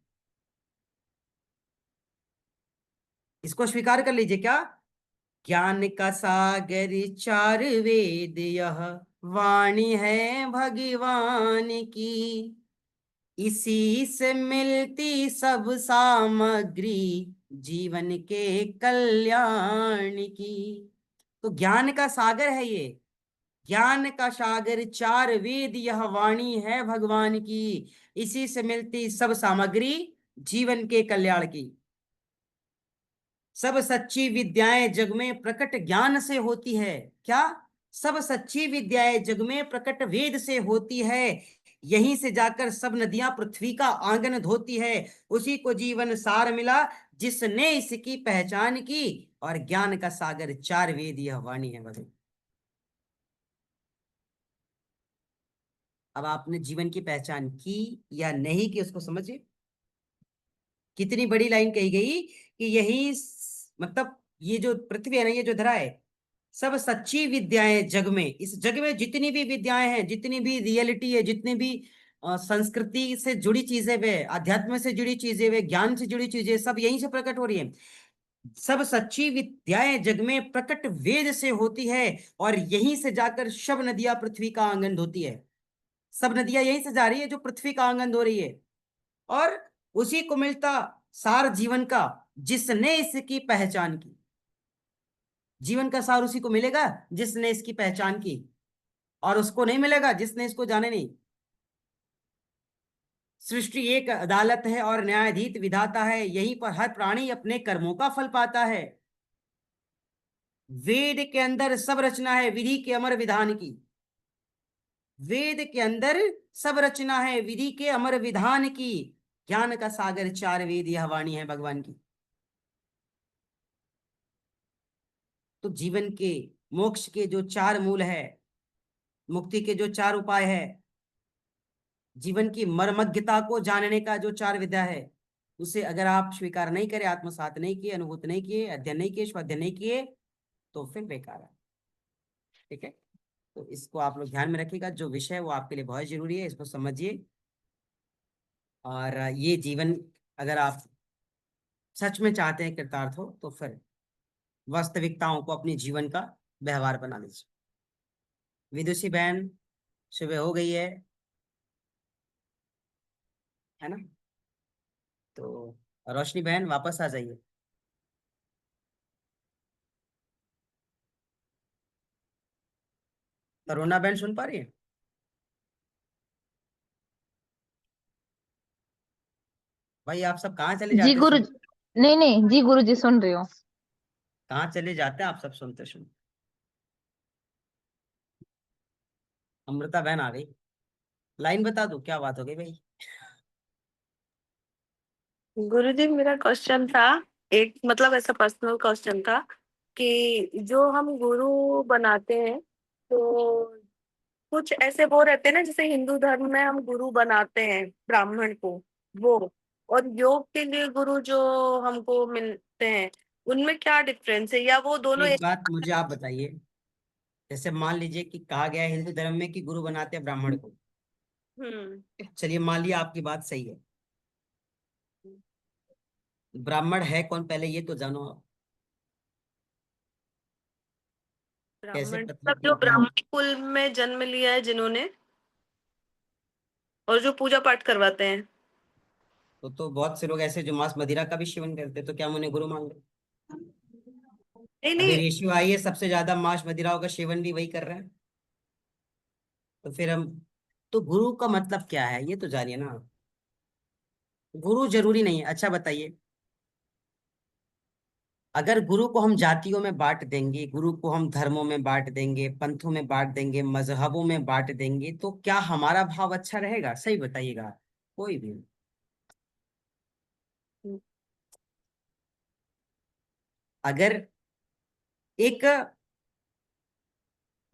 इसको स्वीकार कर लीजिए। क्या? ज्ञान का सागर चार वेद, यह वाणी है भगवान की, इसी से मिलती सब सामग्री जीवन के कल्याण की। तो ज्ञान का सागर है ये, ज्ञान का सागर चार वेद, यह वाणी है भगवान की, इसी से मिलती सब सामग्री जीवन के कल्याण की। सब सच्ची विद्याएं जग में प्रकट ज्ञान से होती है। क्या? सब सच्ची विद्याएं जग में प्रकट वेद से होती है, यहीं से जाकर सब नदियां पृथ्वी का आंगन धोती है। उसी को जीवन सार मिला, जिसने इसकी पहचान की, और ज्ञान का सागर चार वेद, यह वाणी है भगवान। अब आपने जीवन की पहचान की या नहीं की, उसको समझिए। कितनी बड़ी लाइन कही गई कि यही मतलब ये जो पृथ्वी है ना, ये जो धरा है, सब सच्ची विद्याएं जग में, इस जग में जितनी भी विद्याएं हैं, जितनी भी रियलिटी है, जितनी भी संस्कृति से जुड़ी चीजें वे, अध्यात्म से जुड़ी चीजें वे, ज्ञान से जुड़ी चीजें, सब यहीं से प्रकट हो रही है। सब सच्ची विद्याएं जग में प्रकट वेद से होती है, और यहीं से जाकर सब नदियां पृथ्वी का आंगन धोती है। सब नदियां यहीं से जा रही है जो पृथ्वी का आंगन धो रही है, और उसी को मिलता सार जीवन का, जिसने इसकी पहचान की। जीवन का सार उसी को मिलेगा जिसने इसकी पहचान की, और उसको नहीं मिलेगा जिसने इसको जाने नहीं। सृष्टि एक अदालत है और न्यायाधीश विधाता है, यहीं पर हर प्राणी अपने कर्मों का फल पाता है। वेद के अंदर सब रचना है विधि के अमर विधान की। वेद के अंदर सब रचना है विधि के अमर विधान की। ज्ञान का सागर चार वेद, यह वाणी है भगवान की। तो जीवन के मोक्ष के जो चार मूल है, मुक्ति के जो चार उपाय है, जीवन की मर्मज्ञता को जानने का जो चार विद्या है, उसे अगर आप स्वीकार नहीं करें, आत्मसात नहीं किए, अनुभूत नहीं किए, अध्ययन नहीं किए, स्वाध्याय नहीं किए, तो फिर बेकार है। ठीक है, तो इसको आप लोग ध्यान में रखिएगा। जो विषय है वो आपके लिए बहुत जरूरी है, इसको समझिए। और ये जीवन अगर आप सच में चाहते हैं कृतार्थ हो, तो फिर वास्तविकताओं को अपने जीवन का व्यवहार बना लीजिए। विदुषी बहन, सुबह हो गई है ना? तो रोशनी बहन वापस आ जाइए। तरुणा बहन सुन पा रही है? भाई आप सब कहाँ चले जी जाते गुरु, हैं? नहीं नहीं जी गुरु जी, सुन रही हूँ। कहाँ चले जाते हैं आप सब सुनते सुनते? अमृता बहन आ गई। लाइन बता दो, क्या बात हो गई भाई? गुरुजी मेरा क्वेश्चन था, एक मतलब ऐसा पर्सनल क्वेश्चन था कि जो हम गुरु बनाते हैं, तो कुछ ऐसे वो रहते हैं ना, जैसे हिंदू धर्म में हम गुरु बनाते हैं ब्राह्मण को, वो और योग के लिए गुरु जो हमको मिलते हैं, उनमें क्या डिफरेंस है, या वो दोनों एक एक? बात मुझे आप बताइए, जैसे मान लीजिए कि कहा गया है हिंदू धर्म में कि गुरु बनाते हैं ब्राह्मण को। चलिए मान लिया आपकी बात सही है। ब्राह्मण है कौन पहले ये तो जानो आप। कैसे ब्राह्मण पता मतलब जो लगता है? ब्राह्मण कुल में जन्म लिया है जिन्होंने, और जो पूजा पाठ करवाते हैं। तो बहुत से लोग ऐसे जो मांस मदिरा का भी सेवन करते हैं, तो क्या हम उन्हें गुरु मान रहे? नहीं अभी नहीं। रेशियो आई है, सबसे ज्यादा मांस मदिराओं का सेवन भी वही कर रहे हैं। तो फिर हम, तो गुरु का मतलब क्या है ये तो जानिए ना। गुरु जरूरी नहीं है। अच्छा बताइए, अगर गुरु को हम जातियों में बांट देंगे, गुरु को हम धर्मों में बांट देंगे, पंथों में बांट देंगे, मजहबों में बांट देंगे, तो क्या हमारा भाव अच्छा रहेगा? सही बताइएगा। कोई भी। अगर एक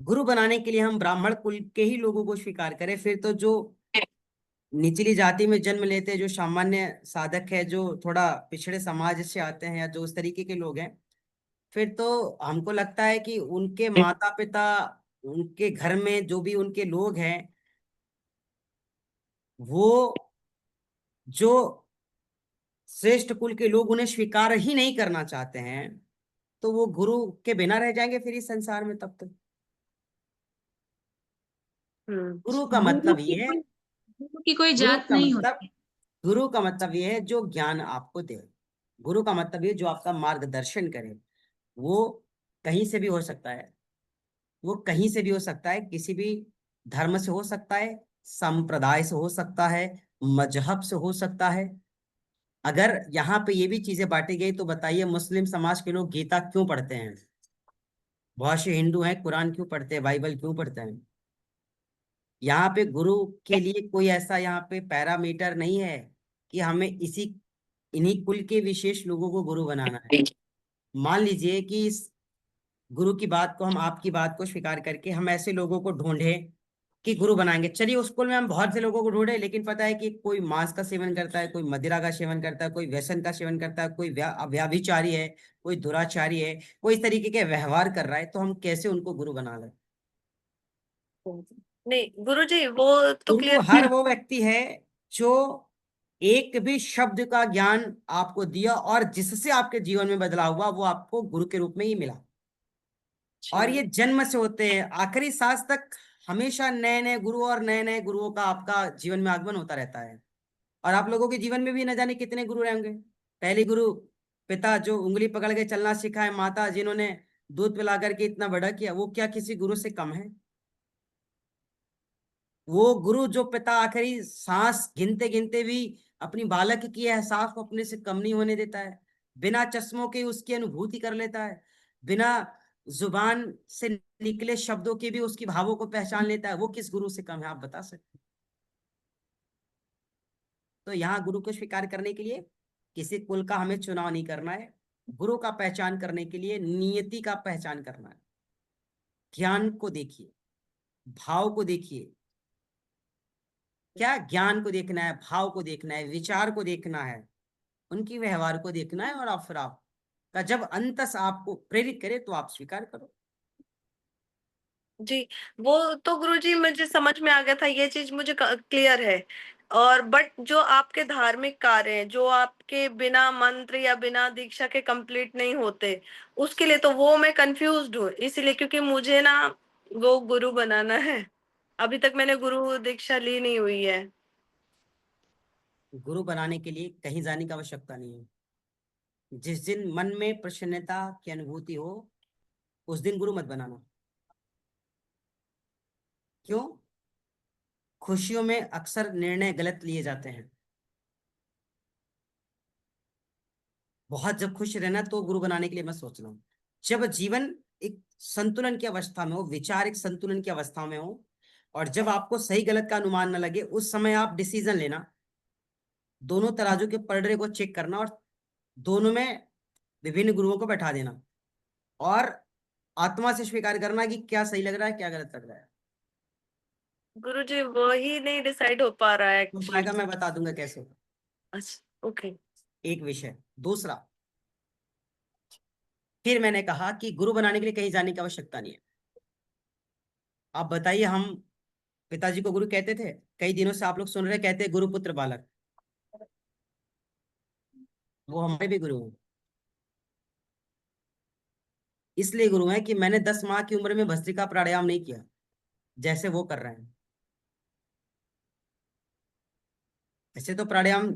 गुरु बनाने के लिए हम ब्राह्मण कुल के ही लोगों को स्वीकार करें, फिर तो जो निचली जाति में जन्म लेते हैं, जो सामान्य साधक है, जो थोड़ा पिछड़े समाज से आते हैं, या जो उस तरीके के लोग हैं, फिर तो हमको लगता है कि उनके माता पिता, उनके घर में जो भी उनके लोग हैं, वो जो श्रेष्ठ कुल के लोग उन्हें स्वीकार ही नहीं करना चाहते हैं, तो वो गुरु के बिना रह जाएंगे फिर इस संसार में तब तक। गुरु का गुरु मतलब की ये है, कोई गुरु की कोई गुरु जात का नहीं मतलब, होती। गुरु का मतलब ये है जो ज्ञान आपको दे। गुरु का मतलब ये जो आपका मार्गदर्शन करे। वो कहीं से भी हो सकता है, वो कहीं से भी हो सकता है, किसी भी धर्म से हो सकता है, संप्रदाय से हो सकता है, मजहब से हो सकता है। अगर यहाँ पे ये भी चीजें बांटी गई, तो बताइए मुस्लिम समाज के लोग गीता क्यों पढ़ते हैं? बहुत से हिंदू हैं कुरान क्यों पढ़ते हैं, बाइबल क्यों पढ़ते हैं? यहाँ पे गुरु के लिए कोई ऐसा यहाँ पे पैरामीटर नहीं है कि हमें इन्हीं कुल के विशेष लोगों को गुरु बनाना है। मान लीजिए कि इस गुरु की बात को, हम आपकी बात को स्वीकार करके हम ऐसे लोगों को ढूंढें कि गुरु बनाएंगे। चलिए, उस स्कूल में हम बहुत से लोगों को ढूंढे, लेकिन पता है कि कोई मांस का सेवन करता है, कोई मदिरा का सेवन करता है, कोई व्यसन का सेवन करता है, कोई व्याभिचारी है, कोई दुराचारी है, कोई इस तरीके के व्यवहार कर रहा है, तो हम कैसे उनको गुरु बना लें? नहीं गुरुजी, वो तो गुरु क्लियर। हर वो व्यक्ति है जो एक भी शब्द का ज्ञान आपको दिया और जिससे आपके जीवन में बदलाव हुआ, वो आपको गुरु के रूप में ही मिला। और ये जन्म से होते हैं, आखिरी सांस तक हमेशा नए नए गुरु और नए नए गुरुओं का आपका जीवन में आगमन होता रहता है। और आप लोगों के जीवन में भी न जाने कितने गुरु रहेंगे। पहली गुरु पिता जो उंगली पकड़ के चलना सिखाए, माता जिन्होंने दूध पिला करके इतना बड़ा किया, वो क्या किसी गुरु से कम है? वो गुरु जो पिता आखिरी सांस गिनते गिनते भी अपनी बालक की एहसास को अपने से कम नहीं होने देता है, बिना चश्मों के उसकी अनुभूति कर लेता है, बिना जुबान से निकले शब्दों के भी उसकी भावों को पहचान लेता है, वो किस गुरु से कम है? आप बता सकते हैं? तो यहाँ गुरु को स्वीकार करने के लिए किसी कुल का हमें चुनाव नहीं करना है। गुरु का पहचान करने के लिए नियति का पहचान करना है। ज्ञान को देखिए, भाव को देखिए, क्या ज्ञान को देखना है, भाव को देखना है, विचार को देखना है, उनकी व्यवहार को देखना है, और फिर आप का जब अंतस आपको प्रेरित करे तो आप स्वीकार करो। जी, वो तो गुरुजी मुझे समझ में आ गया था, ये चीज मुझे क्लियर है। और बट जो आपके धार्मिक कार्य हैं, जो आपके बिना मंत्र या बिना दीक्षा के कंप्लीट नहीं होते, उसके लिए तो वो मैं कंफ्यूज्ड हूँ, इसीलिए क्योंकि मुझे ना वो गुरु बनाना है। अभी तक मैंने गुरु दीक्षा ली नहीं हुई है। गुरु बनाने के लिए कहीं जाने की आवश्यकता नहीं है। जिस दिन मन में प्रसन्नता की अनुभूति हो, उस दिन गुरु मत बनाना। क्यों? खुशियों में अक्सर निर्णय गलत लिए जाते हैं। बहुत जब खुश रहना तो गुरु बनाने के लिए मैं सोच रहा हूँ। जब जीवन एक संतुलन की अवस्था में हो, विचार एक संतुलन की अवस्था में हो, और जब आपको सही गलत का अनुमान न लगे, उस समय आप डिसीजन लेना, दोनों तराजू के पलड़े को चेक करना, और दोनों में विभिन्न गुरुओं को बैठा देना, और आत्मा से स्वीकार करना कि क्या सही लग रहा है, क्या गलत लग रहा है। गुरुजी वही नहीं डिसाइड हो पा रहा है तो एक्चुअली। पाएगा, मैं बता दूंगा कैसे। अच्छा, ओके। एक विषय। दूसरा, फिर मैंने कहा कि गुरु बनाने के लिए कहीं जाने की आवश्यकता नहीं है। आप बताइए, हम पिताजी को गुरु कहते थे? कई दिनों से आप लोग सुन रहे, कहते गुरु पुत्र बालक। वो हमारे भी गुरु हैं। इसलिए गुरु हैं कि मैंने 10 माह की उम्र में भस्त्रिका प्राणायाम नहीं किया जैसे वो कर रहे हैं। ऐसे तो प्राणायाम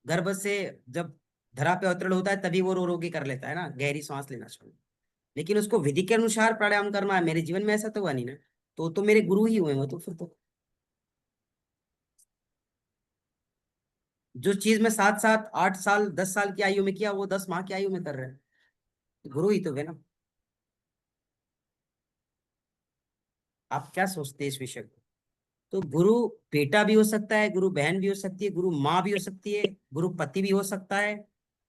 गर्भ से जब धरा पे अवतरण होता है तभी वो रो रो के कर लेता है ना, गहरी सांस लेना चाहिए। लेकिन उसको विधि के अनुसार प्राणायाम करना है। मेरे जीवन में ऐसा तो हुआ नहीं ना, तो मेरे गुरु ही हुए। वो तो फिर तो जो चीज मैं 7 7 8 साल 10 साल की आयु में किया, वो 10 माह की आयु में कर रहे हैं, गुरु ही तो है ना। आप क्या सोचते हैं इस विषय को? तो गुरु बेटा भी हो सकता है, गुरु बहन भी हो सकती है, गुरु माँ भी हो सकती है, गुरु पति भी हो सकता है,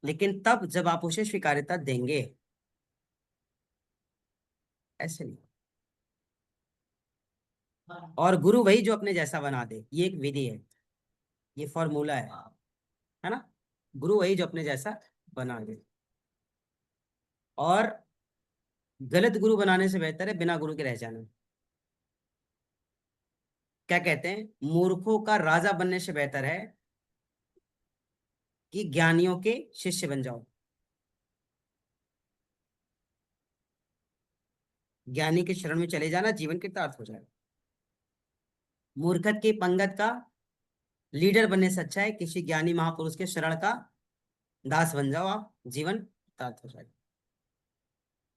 लेकिन तब जब आप उसे स्वीकार्यता देंगे। ऐसे नहीं। और गुरु वही जो अपने जैसा बना दे, ये एक विधि है, ये फॉर्मूला है ना। गुरु वही जो अपने जैसा बना दे। और गलत गुरु बनाने से बेहतर है बिना गुरु के रह जाना। क्या कहते हैं, मूर्खों का राजा बनने से बेहतर है कि ज्ञानियों के शिष्य बन जाओ। ज्ञानी के शरण में चले जाना, जीवन कृतार्थ हो जाएगा। मूर्खत की पंगत का लीडर बनने से अच्छा है किसी ज्ञानी महापुरुष के शरण का दास बन जाओ, आप जीवन कृतार्थ हो जाएगा।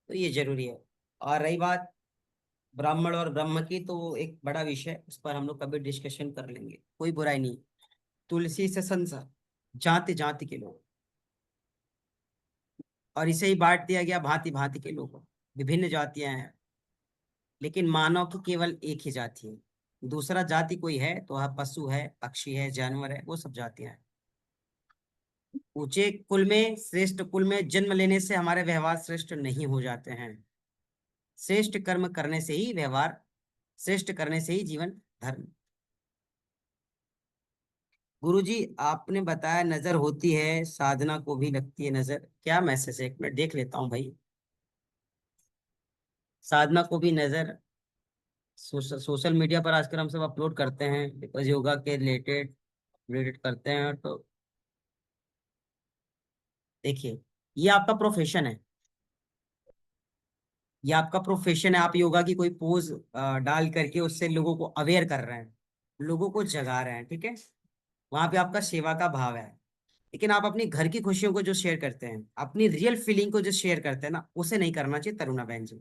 तो ये जरूरी है। और रही बात ब्राह्मण और ब्रह्म की, तो वो एक बड़ा विषय, उस पर हम लोग कभी डिस्कशन कर लेंगे, कोई बुराई नहीं। तुलसी से संसार, जाति जाति के लोग, और इसे ही बांट दिया गया भांति भांति के लोगों। विभिन्न जातियां हैं, लेकिन मानव की केवल एक ही जाति है। दूसरा जाति कोई है तो वह पशु है, पक्षी है, जानवर है, वो सब जातियां हैं। ऊंचे कुल में, श्रेष्ठ कुल में जन्म लेने से हमारे व्यवहार श्रेष्ठ नहीं हो जाते हैं। श्रेष्ठ कर्म करने से ही व्यवहार श्रेष्ठ करने से ही जीवन धर्म। गुरुजी आपने बताया नजर होती है, साधना को भी लगती है नजर। क्या मैसेज है, एक मिनट देख लेता हूँ भाई। साधना को भी नजर, सोशल मीडिया पर आजकल हम सब अपलोड करते हैं बिकॉज योगा के रिलेटेड रिलेटेड करते हैं। तो देखिए, ये आपका प्रोफेशन है, ये आपका प्रोफेशन है। आप योगा की कोई पोज डाल करके उससे लोगों को अवेयर कर रहे हैं, लोगों को जगा रहे हैं, ठीक है। वहां पे आपका सेवा का भाव है। लेकिन आप अपनी घर की खुशियों को जो शेयर करते हैं, अपनी रियल फीलिंग को जो शेयर करते हैं ना, उसे नहीं करना चाहिए तरुणा बहन जी।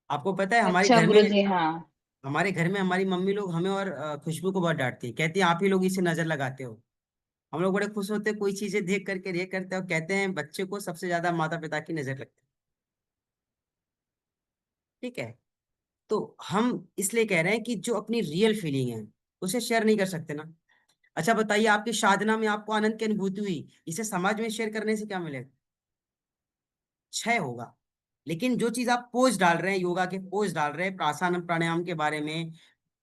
आपको पता है अच्छा गुरुजी, हाँ। हमारे घर में हमारी मम्मी लोग हमें और खुशबू को बहुत डांटती है, कहती है आप ही लोग इसे नजर लगाते हो। हम लोग बड़े खुश होते हैं कोई चीजें देख करके रिएक्ट करते हैं, और कहते हैं बच्चे को सबसे ज्यादा माता पिता की नजर लगती है, ठीक है। तो हम इसलिए कह रहे हैं कि जो अपनी रियल फीलिंग है उसे शेयर नहीं कर सकते ना। अच्छा बताइए, आपकी साधना में आपको आनंद की अनुभूति हुई, इसे समाज में शेयर करने से क्या मिलेगा? क्षय होगा। लेकिन जो चीज आप पोज डाल रहे हैं, योगा के पोज डाल रहे हैं, प्राणायाम प्राणायाम के बारे में,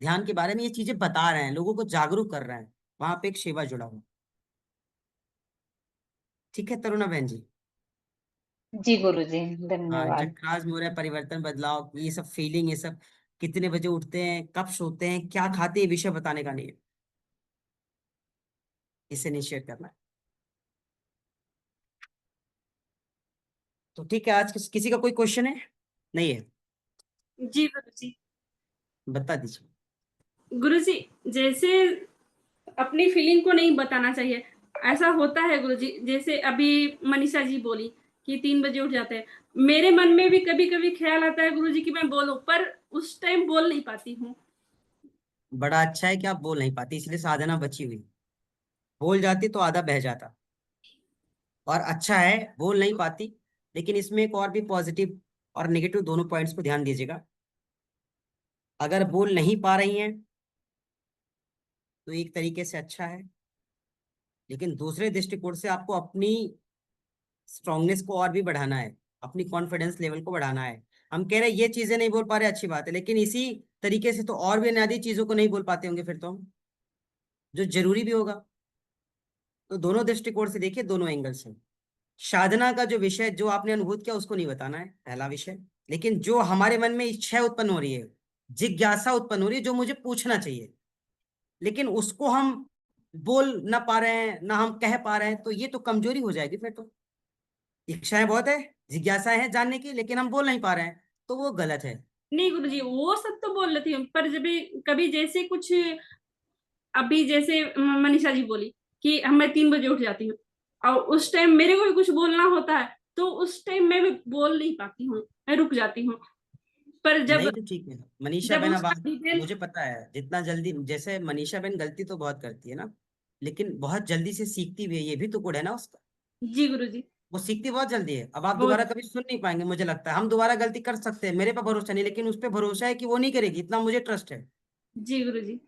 ध्यान के बारे में, ये चीजें बता रहे हैं, लोगों को जागरूक कर रहे हैं, वहां पे एक सेवा जुड़ा हुआ। ठीक है तरुणा बहन जी। जी गुरुजी, हाँ, धन्यवाद। चक्रास मोड़, परिवर्तन, बदलाव, ये सब फीलिंग, ये सब कितने बजे उठते हैं, कब सोते हैं, क्या खाते हैं, ये विषय बताने का नहीं है, इसे नहीं शेयर करना है। तो ठीक है, आज किसी का कोई क्वेश्चन है? नहीं है? जी गुरुजी। बता दीजिए। गुरुजी, जैसे अपनी फीलिंग को नहीं बताना चाहिए, ऐसा होता है गुरुजी। जैसे अभी मनीषा जी बोली कि 3 बजे उठ जाते हैं, मेरे मन में भी कभी कभी ख्याल आता है गुरुजी कि मैं बोलूं, पर उस टाइम बोल नहीं पाती हूँ। बड़ा अच्छा है कि आप बोल नहीं पाती, इसलिए साधना बची हुई। बोल जाती तो आधा बह जाता। और अच्छा है बोल नहीं पाती, लेकिन इसमें एक और भी पॉजिटिव और नेगेटिव दोनों पॉइंट्स को ध्यान दीजिएगा। अगर बोल नहीं पा रही हैं तो एक तरीके से अच्छा है, लेकिन दूसरे दृष्टिकोण से आपको अपनी स्ट्रांगनेस को और भी बढ़ाना है, अपनी कॉन्फिडेंस लेवल को बढ़ाना है। हम कह रहे हैं ये चीजें नहीं बोल पा रहे, अच्छी बात है, लेकिन इसी तरीके से तो और भी अनादि चीजों को नहीं बोल पाते होंगे फिर तो हम, जो जरूरी भी होगा। तो दोनों दृष्टिकोण से देखिए, दोनों एंगल से। साधना का जो विषय जो आपने अनुभूत किया उसको नहीं बताना है, पहला विषय। लेकिन जो हमारे मन में इच्छा उत्पन्न हो रही है, जिज्ञासा उत्पन्न हो रही है, जो मुझे पूछना चाहिए, लेकिन उसको हम बोल ना पा रहे हैं, ना हम कह पा रहे हैं, तो ये तो कमजोरी हो जाएगी फिर तो। इच्छाएं बहुत है, जिज्ञासाएं है जानने की, लेकिन हम बोल नहीं पा रहे हैं, तो वो गलत है। नहीं गुरुजी, वो सब तो बोल लेती हूँ, पर जब भी कभी जैसे कुछ, अभी जैसे मनीषा जी बोली कि मैं 3 बजे उठ जाती हूँ, और उस टाइम मेरे को भी कुछ बोलना होता है, तो उस टाइम मैं भी बोल नहीं पाती हूँ, मैं रुक जाती हूँ। पर नहीं जब तो ठीक है मनीषा जब बहन, अब उसका डिटेल। मुझे पता है जितना जल्दी, जैसे मनीषा बहन गलती तो बहुत करती है ना, लेकिन बहुत जल्दी से सीखती भी है, ये भी तो गुण है ना उसका। जी गुरुजी। वो सीखती बहुत जल्दी है। अब आप दोबारा बहुत। कभी सुन नहीं पाएंगे, मुझे लगता है। हम दोबारा गलती कर सकते हैं, मेरे पे भरोसा नहीं, लेकिन उस पर भरोसा है कि वो नहीं करेगी, इतना मुझे ट्रस्ट है। जी गुरुजी।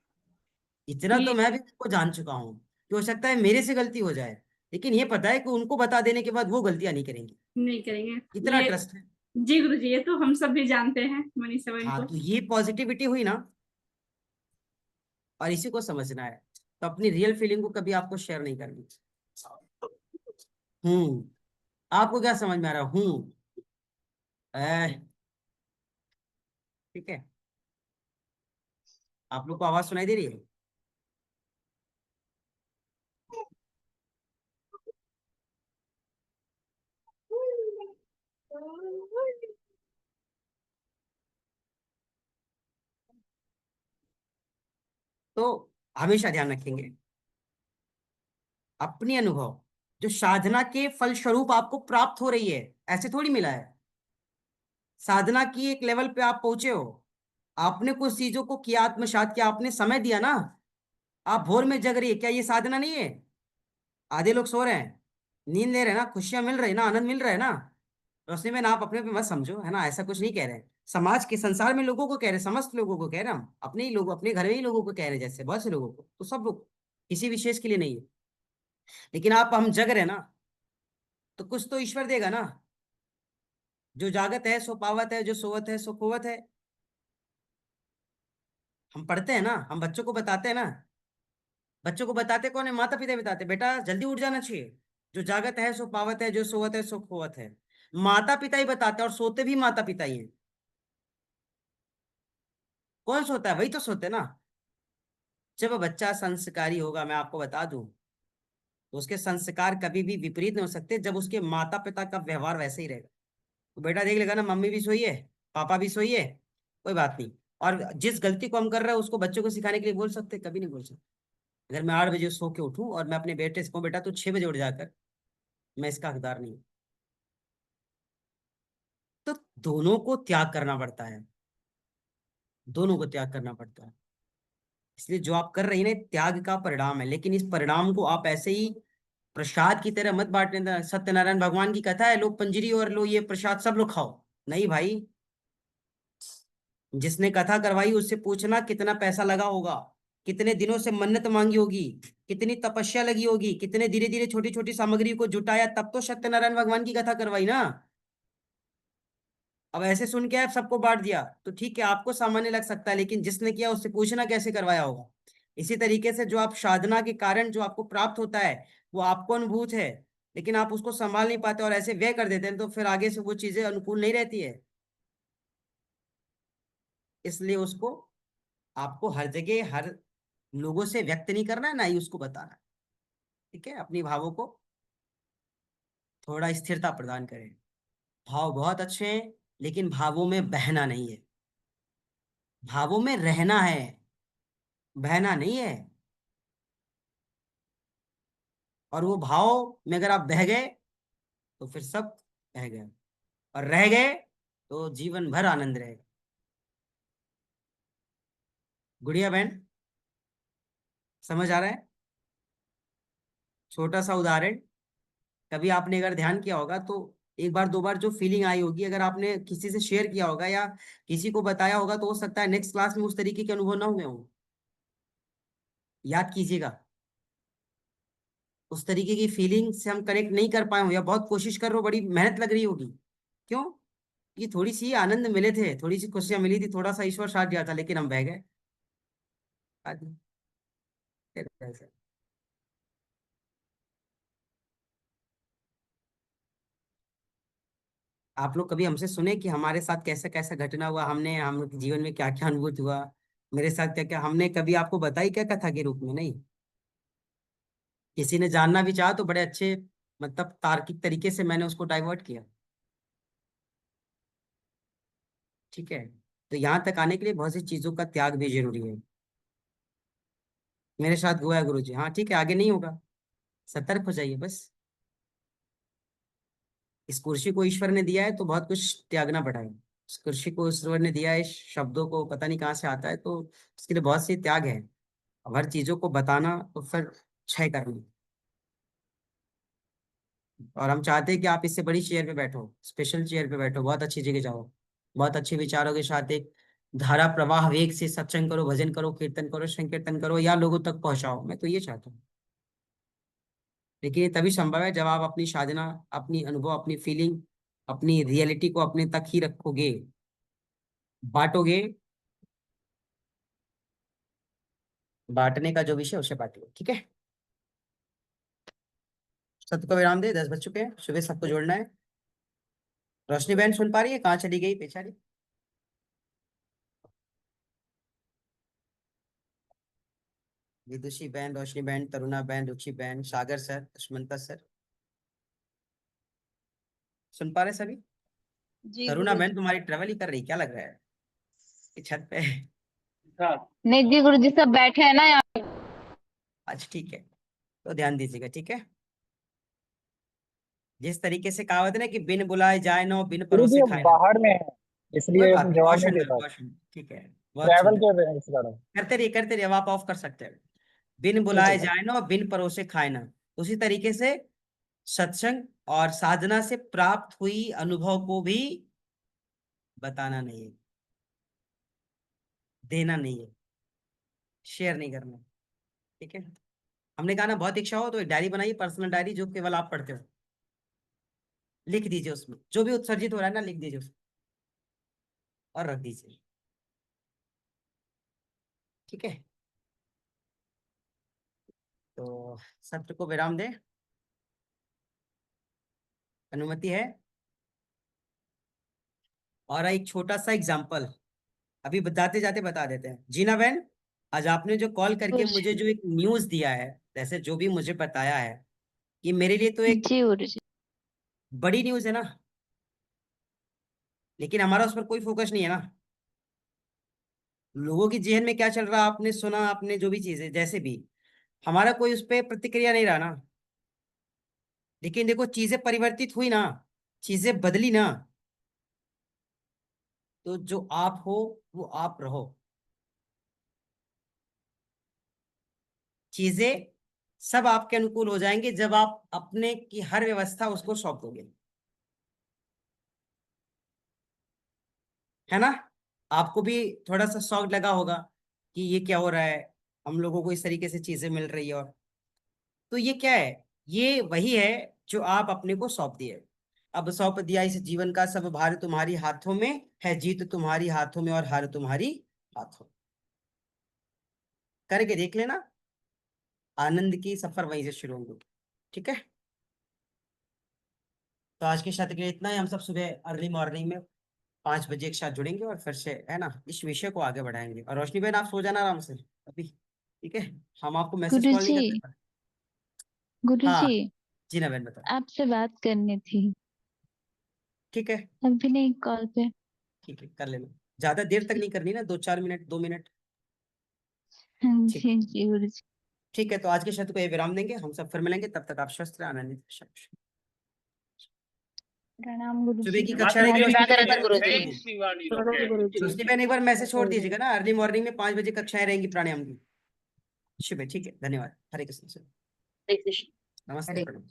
इतना तो ये मैं भी उनको जान चुका हूँ कि हो सकता है मेरे से गलती हो जाए, लेकिन ये पता है कि उनको बता देने के बाद वो गलतियां नहीं करेंगी। नहीं करेंगे। इतना ये ट्रस्ट है। जी गुरुजी, ये तो हम सब भी जानते हैं मनीषा बहन हाँ, को। तो ये पॉजिटिविटी हुई ना, और इसी को समझना है। तो अपनी रियल फीलिंग को कभी आपको शेयर नहीं करनी। हूँ, आपको क्या समझ में आ रहा हूँ? ठीक है, आप लोग को आवाज सुनाई दे रही है? तो हमेशा ध्यान रखेंगे अपनी अनुभव, जो साधना के फलस्वरूप आपको प्राप्त हो रही है, ऐसे थोड़ी मिला है। साधना की एक लेवल पे आप पहुंचे हो, आपने कुछ चीजों को किया, आत्मसात किया, आपने समय दिया ना। आप भोर में जग रही है, क्या ये साधना नहीं है? आधे लोग सो रहे हैं, नींद ले रहे हैं ना, खुशियां मिल रही ना, आनंद मिल रहा है ना। रोशनी में ना, आप अपने पे मत समझो, है ना, ऐसा कुछ नहीं कह रहे हैं। समाज के संसार में लोगों को कह रहे हैं, समस्त लोगों को कह रहे हैं हम, अपने ही लोगों, अपने घर में ही लोगों को कह रहे हैं, जैसे बहुत से लोगों को, तो सब लोग, किसी विशेष के लिए नहीं है। लेकिन आप हम जग रहे हैं ना, तो कुछ तो ईश्वर देगा ना। जो जागत है सो पावत है, जो सोवत है सो खोवत है। हम पढ़ते हैं ना, हम बच्चों को बताते हैं ना। बच्चों को बताते कौन है? माता पिता बताते, बेटा जल्दी उठ जाना चाहिए। जो जागत है सो पावत है, जो सोवत है सो खोवत है। माता पिता ही बताते हैं, और सोते भी माता पिता ही हैं। कौन सोता है? वही तो सोते ना। जब बच्चा संस्कारी होगा, मैं आपको बता दूं, तो उसके संस्कार कभी भी विपरीत नहीं हो सकते, जब उसके माता पिता का व्यवहार वैसे ही रहेगा। तो बेटा देख लेगा ना, मम्मी भी सोई है, पापा भी सोई है, कोई बात नहीं। और जिस गलती को हम कर रहे हैं उसको बच्चों को सिखाने के लिए बोल सकते? कभी नहीं बोल सकते। अगर मैं 8 बजे सो के उठूं और मैं अपने बेटे से कहूं बेटा तू 6 बजे उठ जाकर, मैं इसका हकदार नहीं हूं। तो दोनों को त्याग करना पड़ता है, दोनों को त्याग करना पड़ता है। इसलिए जो आप कर रही हैं ना, त्याग का परिणाम है। लेकिन इस परिणाम को आप ऐसे ही प्रसाद की तरह मत बांटने देना। सत्यनारायण भगवान की कथा है, लो पंजरी और लो ये प्रसाद सब लोग खाओ। नहीं भाई, जिसने कथा करवाई उससे पूछना कितना पैसा लगा होगा, कितने दिनों से मन्नत मांगी होगी, कितनी तपस्या लगी होगी, कितने धीरे धीरे छोटी छोटी सामग्री को जुटाया, तब तो सत्यनारायण भगवान की कथा करवाई ना। अब ऐसे सुन के आप सबको बांट दिया तो ठीक है, आपको सामान्य लग सकता है, लेकिन जिसने किया उससे पूछना कैसे करवाया होगा। इसी तरीके से जो आप साधना के कारण जो आपको प्राप्त होता है वो आपको अनुभूत है, लेकिन आप उसको संभाल नहीं पाते और ऐसे व्यय कर देते हैं, तो फिर आगे से वो चीजें अनुकूल नहीं रहती है। इसलिए उसको आपको हर जगह हर लोगों से व्यक्त नहीं करना है, ना ही उसको बताना है। ठीक है, अपनी भावों को थोड़ा स्थिरता प्रदान करें। भाव बहुत अच्छे हैं, लेकिन भावों में बहना नहीं है। भावों में रहना है, बहना नहीं है। और वो भाव में अगर आप बह गए तो फिर सब बह गए, और रह गए तो जीवन भर आनंद रहेगा। गुड़िया बहन, समझ आ रहा है? छोटा सा उदाहरण, कभी आपने अगर ध्यान किया होगा तो एक बार दो बार जो फीलिंग आई होगी, अगर आपने किसी से शेयर किया होगा या किसी को बताया होगा, तो हो सकता है नेक्स्ट क्लास में उस तरीके के अनुभव ना हुए हों। याद कीजिएगा, उस तरीके की फीलिंग से हम कनेक्ट नहीं कर पाए हों, या बहुत कोशिश कर रहे हो, बड़ी मेहनत लग रही होगी। क्यों? ये थोड़ी सी आनंद मिले थे, थोड़ी सी खुशियां मिली थी, थोड़ा सा ईश्वर साथ दिया था, लेकिन हम बह गए। आदमी, फिर ऐसे। आप लोग कभी हमसे सुने कि हमारे साथ कैसा कैसा घटना हुआ, हमने हम जीवन में क्या क्या अनुभूत हुआ, मेरे साथ क्या क्या हमने कभी आपको बताई क्या कथा के रूप में? नहीं। किसी ने जानना भी चाहा तो बड़े अच्छे, मतलब तार्किक तरीके से मैंने उसको डाइवर्ट किया। ठीक है, तो यहाँ तक आने के लिए बहुत सी चीजों का त्याग भी जरूरी है। मेरे साथ हुआ है गुरु जी, हाँ ठीक है, आगे नहीं होगा, सतर्क हो जाइए बस। इस कुर्सी को ईश्वर ने दिया है तो बहुत कुछ त्यागना पड़ा है। इस कुर्सी को ईश्वर ने दिया है, इस शब्दों को पता नहीं कहाँ से आता है, तो इसके लिए बहुत सी त्याग है। अब हर चीजों को बताना तो फिर क्षय करना। और हम चाहते हैं कि आप इससे बड़ी चेयर पे बैठो, स्पेशल चेयर पे बैठो, बहुत अच्छी जगह जाओ, बहुत अच्छे विचारों के साथ एक धारा प्रवाह वेग से सत्संग करो, भजन करो, कीर्तन करो, संकीर्तन करो, या लोगों तक पहुंचाओ। मैं तो ये चाहता हूँ। लेकिन ये तभी संभव है जब आप अपनी साधना, अपनी अनुभव, अपनी फीलिंग, अपनी रियलिटी को अपने तक ही रखोगे, बांटोगे। बांटने का जो विषय है, उसे बांटोगे। ठीक है, सत्य को विराम दे, 10 बज चुके हैं, सुबह सबको जोड़ना है। रोशनी बहन सुन पा रही है? कहाँ चली गई बेचारी? विदुषी बहन, रोशनी बहन, तरुणा बहन, रुचि बहन, सागर सर, सुमंता सर, सुन पा रहे सभी? जी तरुणा गुरु बहन जी। तुम्हारी ट्रेवल ही कर रही, क्या लग रहा है कि छत पे? नहीं जी गुरु जी, सब बैठे हैं ना यहाँ। अच्छा ठीक है, तो ध्यान दीजिएगा। ठीक है, जिस तरीके से कहावत है ना कि बिन बुलाए जाए ना, बिन गुरु जी परोसे हम खाए ना। बाहर में हैं, कोई इसलिए बात नहीं, जवाब बहुत नहीं दे सुंदर, पाए। बहुत सुंदर, ठीक है, बहुत ट्रैवल सुंदर। कर रहे हैं इस कारण। करते रहिए, अब आप ऑफ कर सकते हैं। बिन ठीक है बुलाए सर। जाए ना, बिन परोसे खाए ना। उसी तरीके से सत्संग और साधना से प्राप्त हुई अनुभव को भी बताना नहीं है, देना नहीं है, शेयर नहीं करना। ठीक है, हमने कहा ना बहुत इच्छा हो तो एक डायरी बनाइए, पर्सनल डायरी, जो केवल आप पढ़ते हो। लिख दीजिए उसमें जो भी उत्सर्जित हो रहा है ना, लिख दीजिए उसमें और रख दीजिए। ठीक है, तो सत्र को विराम दे, अनुमति है। और एक छोटा सा एग्जाम्पल अभी बताते जाते बता देते हैं। जीना बहन, आज आपने जो कॉल करके मुझे जो एक न्यूज दिया है, जैसे जो भी मुझे बताया है, ये मेरे लिए तो एक जी गुरुजी। बड़ी न्यूज है ना, लेकिन हमारा उस पर कोई फोकस नहीं है ना। लोगों की जेहन में क्या चल रहा आपने सुना, आपने जो भी चीजें जैसे भी, हमारा कोई उस पर प्रतिक्रिया नहीं रहा ना। लेकिन देखो चीजें परिवर्तित हुई ना, चीजें बदली ना, तो जो आप हो वो आप रहो। चीजें सब आपके अनुकूल हो जाएंगे जब आप अपने की हर व्यवस्था उसको सौंप दोगे, है ना। आपको भी थोड़ा सा शौक लगा होगा कि ये क्या हो रहा है, हम लोगों को इस तरीके से चीजें मिल रही है। और तो ये क्या है, ये वही है जो आप अपने को सौंप दिए। अब सौंप दिया इस जीवन का सब भार तुम्हारी हाथों में है, जीत तुम्हारी हाथों में और हार तुम्हारी हाथों में। करके देख लेना, आनंद की सफर वहीं से शुरू होगी। ठीक है, तो आज के सत्र के लिए इतना ही। हम सब सुबह अर्ली मॉर्निंग में 5 बजे एक साथ जुड़ेंगे और फिर से, है ना, इस विषय को आगे बढ़ाएंगे। और रोशनी बहन, आप सो जाना आराम से अभी, ठीक है। हम आपको मैसेज कॉल नहीं गुरुजी, करते पर। गुरुजी, हाँ, जी ना बहन बताओ। आपसे बात करनी थी। ठीक है, अभी नहीं, कॉल पे। ठीक है, कर लेना। ज्यादा देर तक नहीं करनी ना, 2-4 मिनट, 2 मिनट। हाँ ठीक, जी जी गुरुजी। ठीक है। तो आज के सत्र को ये विराम देंगे, हम सब फिर मिलेंगे। तब तक आप स्वस्थ रहे, आनंदित रहे। प्रणाम सुबह गुरुजी। की कक्षा रहेगी रोशनी राधे बहन, राधे एक बार गुरुजी। मैसेज कर दीजिए। रोशनी बहन एक बार मैसेज छोड़ दीजिएगा ना, अर्ली मॉर्निंग में 5 बजे कक्षाएं रहेंगी प्राणायाम की। शुभ है, ठीक है, धन्यवाद। हरे कृष्ण। हरे कृष्ण। नमस्ते, हरे प्रणाम।